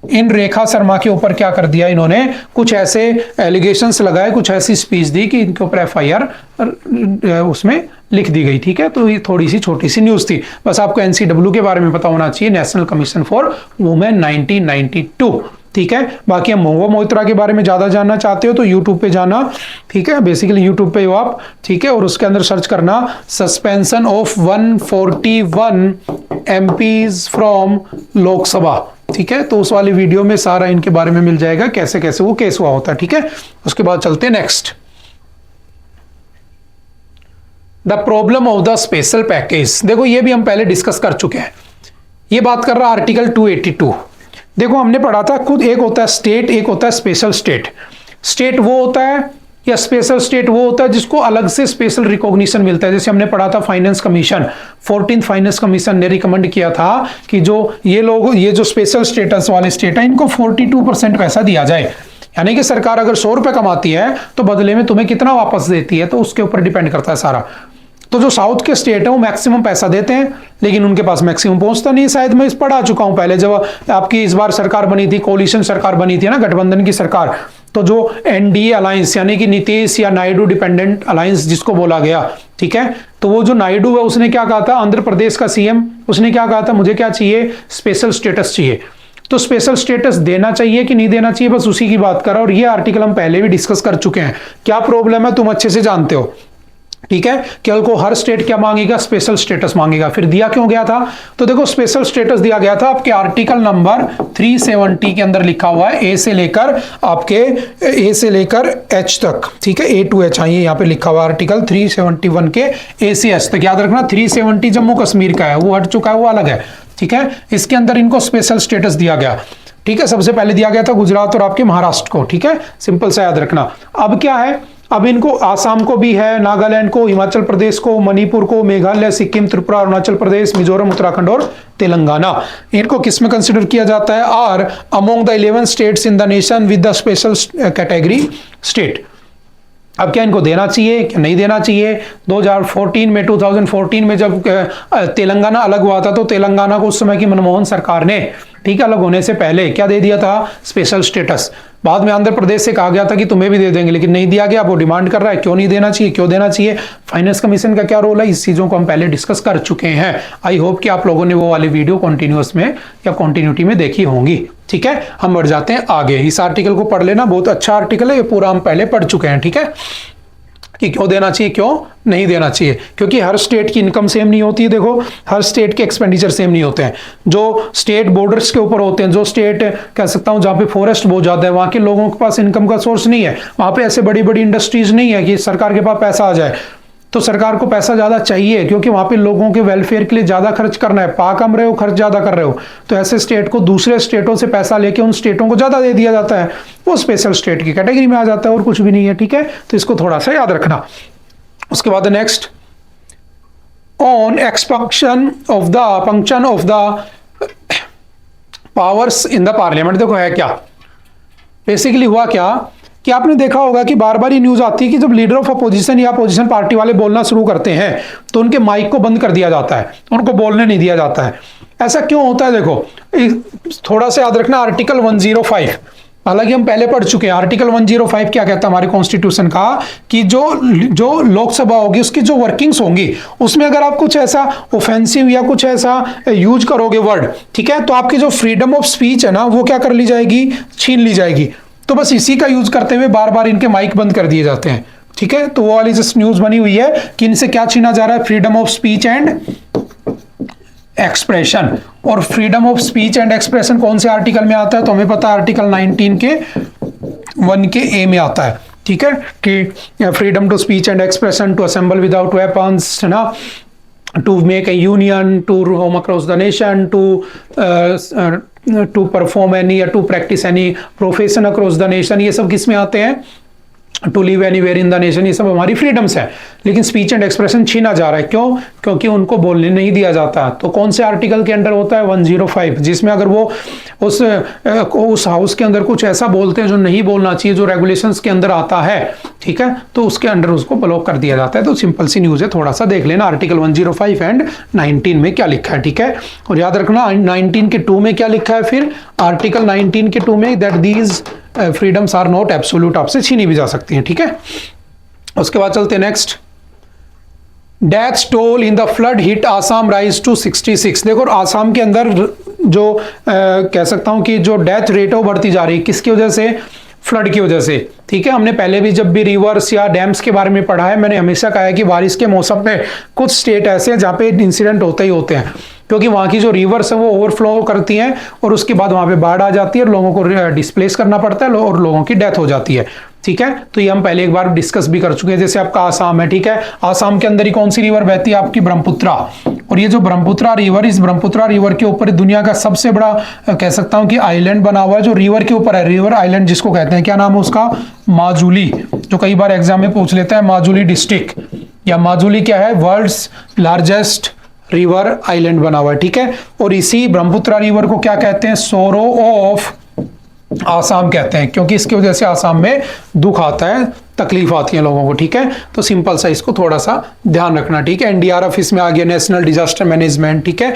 Speaker 1: इन रेखा शर्मा के ऊपर क्या कर दिया इन्होंने? कुछ ऐसे एलिगेशंस लगाए, कुछ ऐसी स्पीच दी कि इनके ऊपर एफआईआर उसमें लिख दी गई। ठीक है, तो ये थोड़ी सी छोटी सी न्यूज थी, बस आपको एनसीडब्ल्यू के बारे में पता होना चाहिए, नेशनल कमीशन फॉर वुमेन 1992। ठीक है, बाकी हम महुआ मोइत्रा के बारे में ज्यादा जानना चाहते हो तो यूट्यूब पे जाना। ठीक है, बेसिकली यूट्यूब पे हो आप। ठीक है, और उसके अंदर सर्च करना suspension of 141 MPs from Lok Sabha. ठीक है, तो उस वाली वीडियो में सारा इनके बारे में मिल जाएगा, कैसे कैसे वो केस हुआ होता है। ठीक है, उसके बाद चलते हैं next. The problem of the special package. देखो ये भी हम पहले डिस्कस कर चुके हैं। ये बात कर रहा आर्टिकल 282। देखो हमने पढ़ा था, खुद एक होता है स्टेट, एक होता है स्पेशल स्टेट। स्टेट वो होता है, या स्पेशल स्टेट वो होता है जिसको अलग से स्पेशल रिकॉग्निशन मिलता है। जैसे हमने पढ़ा था finance commission, 14th finance commission ने रिकमेंड किया था कि जो ये लोग, ये जो स्पेशल स्टेटस वाले स्टेट है, इनको 42% पैसा दिया जाए। यानी कि सरकार अगर 100 रुपए कमाती है तो बदले में तुम्हें कितना वापस देती है, तो उसके ऊपर डिपेंड करता है सारा। तो जो साउथ के स्टेट है वो मैक्सिमम पैसा देते हैं, लेकिन उनके पास मैक्सिमम पहुंचता नहीं। शायद मैं इस पढ़ा चुका हूं पहले, जब आपकी इस बार सरकार बनी थी, कोलिशन सरकार बनी थी ना, गठबंधन की सरकार, तो जो एनडीए अलायंस यानी कि नीतीश या नायडू डिपेंडेंट अलायंस जिसको बोला गया, ठीक है, तो वो जो नायडू है उसने क्या कहा था, आंध्र प्रदेश का सीएम, उसने क्या कहा था, मुझे क्या चाहिए, स्पेशल स्टेटस चाहिए। तो स्पेशल स्टेटस देना चाहिए कि नहीं देना चाहिए, बस उसी की बात कर रहा हूं। और ये आर्टिकल हम पहले भी डिस्कस कर चुके हैं। क्या प्रॉब्लम है तुम अच्छे से जानते हो, ठीक है। केवल को हर स्टेट क्या मांगेगा, स्पेशल स्टेटस मांगेगा। फिर दिया क्यों गया था, तो देखो स्पेशल स्टेटस दिया गया था आपके आर्टिकल नंबर 370 के अंदर लिखा हुआ है, ए से लेकर एच तक, ठीक है, ए टू एच। आइए यहाँ पे लिखा हुआ आर्टिकल 371 के ए से एच तक, याद रखना। 370 जम्मू कश्मीर का है, वो हट चुका है, वो अलग है, ठीक है। इसके अंदर इनको स्पेशल स्टेटस दिया गया, ठीक है। सबसे पहले दिया गया था गुजरात और आपके महाराष्ट्र को, ठीक है, सिंपल सा याद रखना। अब क्या है, अब इनको आसाम को भी है, नागालैंड को, हिमाचल प्रदेश को, मणिपुर को, मेघालय, सिक्किम, त्रिपुरा, अरुणाचल प्रदेश, मिजोरम, उत्तराखंड और तेलंगाना, इनको किस में कंसिडर किया जाता है, are among the 11 states in the nation with the special category state. अब क्या इनको देना चाहिए कि नहीं देना चाहिए। 2014 में जब तेलंगाना अलग हुआ था, तो तेलंगाना को उस समय की मनमोहन सरकार ने, ठीक है, अलग होने से पहले क्या दे दिया था, स्पेशल स्टेटस। बाद में आंध्र प्रदेश से कहा गया था कि तुम्हें भी दे देंगे, लेकिन नहीं दिया गया। वो डिमांड कर रहा है, क्यों नहीं देना चाहिए, क्यों देना चाहिए, फाइनेंस कमीशन का क्या रोल है, इस चीजों को हम पहले डिस्कस कर चुके हैं। आई होप कि आप लोगों ने वो वाली वीडियो कंटिन्यूअस में या कंटिन्यूटी में देखी होंगी, ठीक है। हम बढ़ जाते हैं आगे। इस आर्टिकल को पढ़ लेना, बहुत अच्छा आर्टिकल है, ये पूरा हम पहले पढ़ चुके हैं, ठीक है, कि क्यों देना चाहिए, क्यों नहीं देना चाहिए। क्योंकि हर स्टेट की इनकम सेम नहीं होती है, देखो हर स्टेट के एक्सपेंडिचर सेम नहीं होते हैं। जो स्टेट बॉर्डर्स के ऊपर होते हैं, जो स्टेट कह सकता हूं जहां पे फॉरेस्ट बहुत ज्यादा है, वहां के लोगों के पास इनकम का सोर्स नहीं है, वहां पे ऐसे बड़ी बड़ी इंडस्ट्रीज नहीं है कि सरकार के पास पैसा आ जाए। तो सरकार को पैसा ज्यादा चाहिए, क्योंकि वहां पे लोगों के वेलफेयर के लिए ज्यादा खर्च करना है। पा कम रहे हो, खर्च ज्यादा कर रहे हो, तो ऐसे स्टेट को दूसरे स्टेटों से पैसा लेके उन स्टेटों को ज्यादा दे दिया जाता है, वो स्पेशल स्टेट की कैटेगरी में आ जाता है, और कुछ भी नहीं है, ठीक है। तो इसको थोड़ा सा याद रखना। उसके बाद next, on expansion of the powers in the parliament. देखो है क्या, बेसिकली हुआ क्या कि आपने देखा होगा कि बार बार ये न्यूज आती है कि जब लीडर ऑफ अपोजिशन या अपोजिशन पार्टी वाले बोलना शुरू करते हैं, तो उनके माइक को बंद कर दिया जाता है, उनको बोलने नहीं दिया जाता है। ऐसा क्यों होता है, देखो थोड़ा सा याद रखना। आर्टिकल 105, हालांकि हम पहले पढ़ चुके हैं। आर्टिकल 105 क्या कहता है हमारे कॉन्स्टिट्यूशन का, कि जो लोकसभा होगी उसकी जो वर्किंग्स होंगी, उसमें अगर आप कुछ ऐसा ऑफेंसिव या कुछ ऐसा यूज करोगे वर्ड, ठीक है, तो आपकी जो फ्रीडम ऑफ स्पीच है ना, वो क्या कर ली जाएगी, छीन ली जाएगी। तो बस इसी का यूज करते हुए बार बार इनके माइक बंद कर दिए जाते हैं, ठीक है। तो वो वाली जस्ट न्यूज बनी हुई है कि इनसे क्या छीना जा रहा है, freedom of speech and expression. और freedom of speech and expression कौन से आर्टिकल में आता है, तो हमें पता है आर्टिकल 19 के 1 के ए में आता है, ठीक है, कि freedom to speech and expression, to assemble without weapons, है ना, to make a union, to roam across the nation, to perform any or to practice any profession across the nation, ये सब किस में आते हैं, to live anywhere in the nation, ये सब हमारी फ्रीडम्स है। लेकिन स्पीच एंड एक्सप्रेशन छीना जा रहा है, क्यों, क्योंकि उनको बोलने नहीं दिया जाता। तो कौन से आर्टिकल के अंडर होता है, 105, जिसमें अगर वो उस हाउस के अंदर कुछ ऐसा बोलते हैं जो नहीं बोलना चाहिए, जो रेगुलेशंस के अंदर आता है, ठीक है, तो उसके अंडर उसको ब्लॉक कर दिया जाता है। तो सिंपल सी न्यूज है, थोड़ा सा देख लेना आर्टिकल 105 एंड 19 में क्या लिखा है, ठीक है। और याद रखना 19 के 2 में क्या लिखा है, फिर आर्टिकल 19 के 2 में that these freedoms are not absolute, आपसे छीनी भी जा सकती हैं, ठीक है। उसके बाद चलते next, death toll in the flood hit Assam rise to 66। देखो आसाम के अंदर जो कह सकता हूं कि जो डेथ रेट है वो बढ़ती जा रही है, किसकी वजह से, फ्लड की वजह से, ठीक है। हमने पहले भी जब भी रिवर्स या डैम्स के बारे में पढ़ा है, मैंने हमेशा कहा है कि बारिश के मौसम में कुछ स्टेट ऐसे हैं जहां पे इंसिडेंट होते ही होते हैं, क्योंकि वहां की जो रिवर्स है वो ओवरफ्लो करती हैं और उसके बाद वहां पे बाढ़ आ जाती है और लोगों को डिस्प्लेस करना पड़ता है और लोगों की डेथ हो जाती है, ठीक है। तो ये हम पहले एक बार डिस्कस भी कर चुके हैं। जैसे आपका आसाम है, ठीक है, आसाम के अंदर ही कौन सी रिवर बहती है, आपकी ब्रह्मपुत्रा। और ये जो ब्रह्मपुत्रा रिवर, इस ब्रह्मपुत्रा रिवर के ऊपर दुनिया का सबसे बड़ा कह सकता हूं कि आइलैंड बना हुआ है, जो रिवर के ऊपर है, रिवर आइलैंड जिसको कहते हैं, क्या नाम है उसका, माजुली, जो कई बार एग्जाम में पूछ लेता है, माजुली डिस्ट्रिक्ट, या माजुली क्या है, वर्ल्ड्स लार्जेस्ट रिवर आइलैंड बना हुआ है, ठीक है। और इसी ब्रह्मपुत्रा रिवर को क्या कहते हैं, सोरो ऑफ आसाम कहते हैं, क्योंकि इसकी वजह से आसाम में दुख आता है, तकलीफ आती है लोगों को, ठीक है। तो सिंपल सा इसको थोड़ा सा ध्यान रखना, ठीक है। एनडीआरएफ इसमें आ गया, नेशनल डिजास्टर मैनेजमेंट, ठीक है।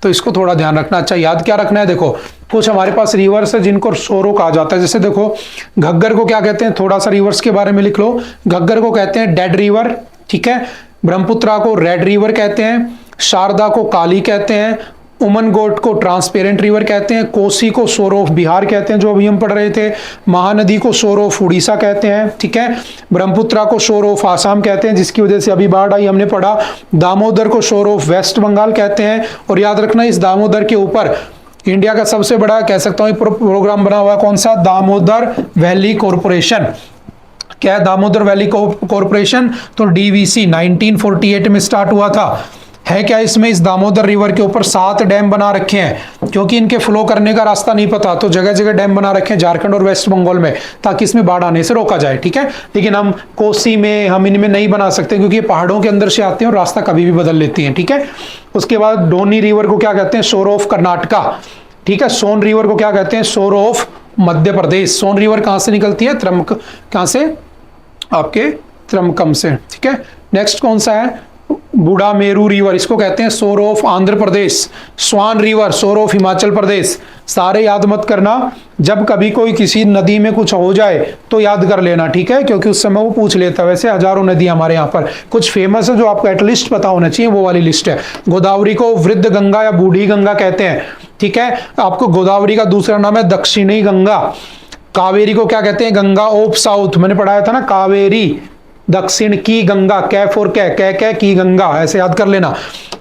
Speaker 1: तो इसको थोड़ा ध्यान रखना। अच्छा, याद क्या रखना है, देखो कुछ हमारे पास रिवर्स है जिनको सोरो कहा जाता है। जैसे देखो घग्गर को क्या कहते हैं, थोड़ा सा रिवर्स के बारे में लिख लो। घग्गर को कहते हैं डेड रिवर, ठीक है। ब्रह्मपुत्रा को रेड रिवर कहते हैं, शारदा को काली कहते हैं, उमनगोट को ट्रांसपेरेंट रिवर कहते हैं, कोसी को सोर ऑफ बिहार कहते हैं जो अभी हम पढ़ रहे थे, महानदी को सोर ऑफ उड़ीसा कहते हैं, ठीक है। ब्रह्मपुत्रा को सोर ऑफ आसाम कहते हैं जिसकी वजह से अभी बाढ़ आई, हमने पढ़ा। दामोदर को सोर ऑफ वेस्ट बंगाल कहते हैं। और याद रखना इस दामोदर के ऊपर इंडिया का सबसे बड़ा कह सकता हूं प्रोग्राम बना हुआ है, कौन सा, दामोदर वैली कॉरपोरेशन। क्या है दामोदर वैली कॉरपोरेशन, तो डीवीसी 1948 में स्टार्ट हुआ था। है क्या इसमें, इस दामोदर रिवर के ऊपर 7 डैम बना रखे हैं, क्योंकि इनके फ्लो करने का रास्ता नहीं पता तो जगह जगह डैम बना रखे हैं झारखंड और वेस्ट बंगाल में, ताकि इसमें बाढ़ आने से रोका जाए, ठीक है। लेकिन हम कोसी में, हम इनमें नहीं बना सकते क्योंकि ये पहाड़ों के अंदर से आते हैं और रास्ता कभी भी बदल लेती हैं, ठीक है। उसके बाद डोनी रिवर को क्या कहते हैं, सोर ऑफ कर्नाटका, ठीक है। सोन रिवर को क्या कहते हैं, sorrow of Madhya Pradesh. Son river कहां से निकलती है, कहां से, आपके त्रमकम से, ठीक है। नेक्स्ट कौन सा है, बूढ़ा मेरू रिवर, इसको कहते हैं sorrow of Andhra Pradesh. Swan river sorrow of Himachal Pradesh. सारे याद मत करना, जब कभी कोई किसी नदी में कुछ हो जाए तो याद कर लेना, ठीक है, क्योंकि उस समय वो पूछ लेता है। वैसे हजारों नदी हमारे यहाँ पर, कुछ फेमस है जो आपको एटलीस्ट पता होना चाहिए, वो वाली लिस्ट है। गोदावरी को वृद्ध गंगा या बूढ़ी गंगा कहते हैं, ठीक है। आपको गोदावरी का दूसरा नाम है दक्षिणी गंगा। कावेरी को क्या कहते हैं, गंगा ऑफ साउथ, मैंने पढ़ाया था ना, कावेरी दक्षिण की गंगा, कैफ और कै की गंगा, ऐसे याद कर लेना,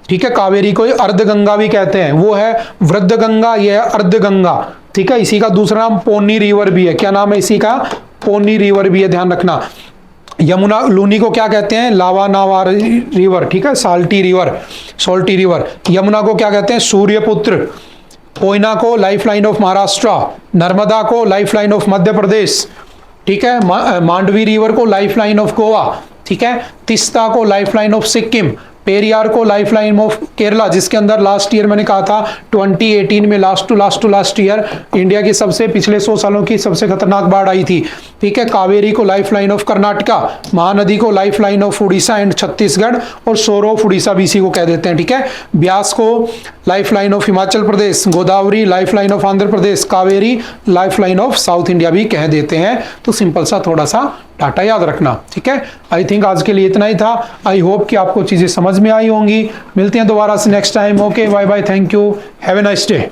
Speaker 1: ठीक है। कावेरी को अर्ध गंगा भी कहते हैं, वो है वृद्ध गंगा, ये है अर्ध गंगा, ठीक है। इसी का दूसरा नाम पोनी रिवर भी है, क्या नाम है इसी का, पोनी रिवर भी है, ध्यान रखना। यमुना लूनी को क्या कहते हैं, लावा नावा रिवर, ठीक है, साल्टी रिवर। यमुना को क्या कहते हैं, सूर्यपुत्र। कोयना को life line of Maharashtra, Narmada को life line of Madhya Pradesh, ठीक है। मांडवी रिवर को लाइफ लाइन ऑफ गोवा, ठीक है। तिस्ता को life line of Sikkim. Periyar को लाइफ लाइन ऑफ केरला, जिसके अंदर लास्ट ईयर मैंने कहा था 2018 में लास्ट ईयर इंडिया की सबसे पिछले 100 सालों की सबसे खतरनाक बाढ़ आई थी, ठीक है। कावेरी को life line of Karnataka, Mahanadi को life line of Orissa and Chhattisgarh, और सोर ऑफ उड़ीसा भी इसी को कह देते हैं, ठीक है। ब्यास को life line of Himachal Pradesh, Godavari life line of Andhra Pradesh, Kaveri life line of south India भी कह देते हैं। तो सिंपल सा थोड़ा सा डाटा याद रखना, ठीक है। आई थिंक आज के लिए इतना ही था। आई होप कि आपको चीजें समझ में आई होंगी। मिलते हैं दोबारा से next time. Okay, bye bye, thank you, have a nice day.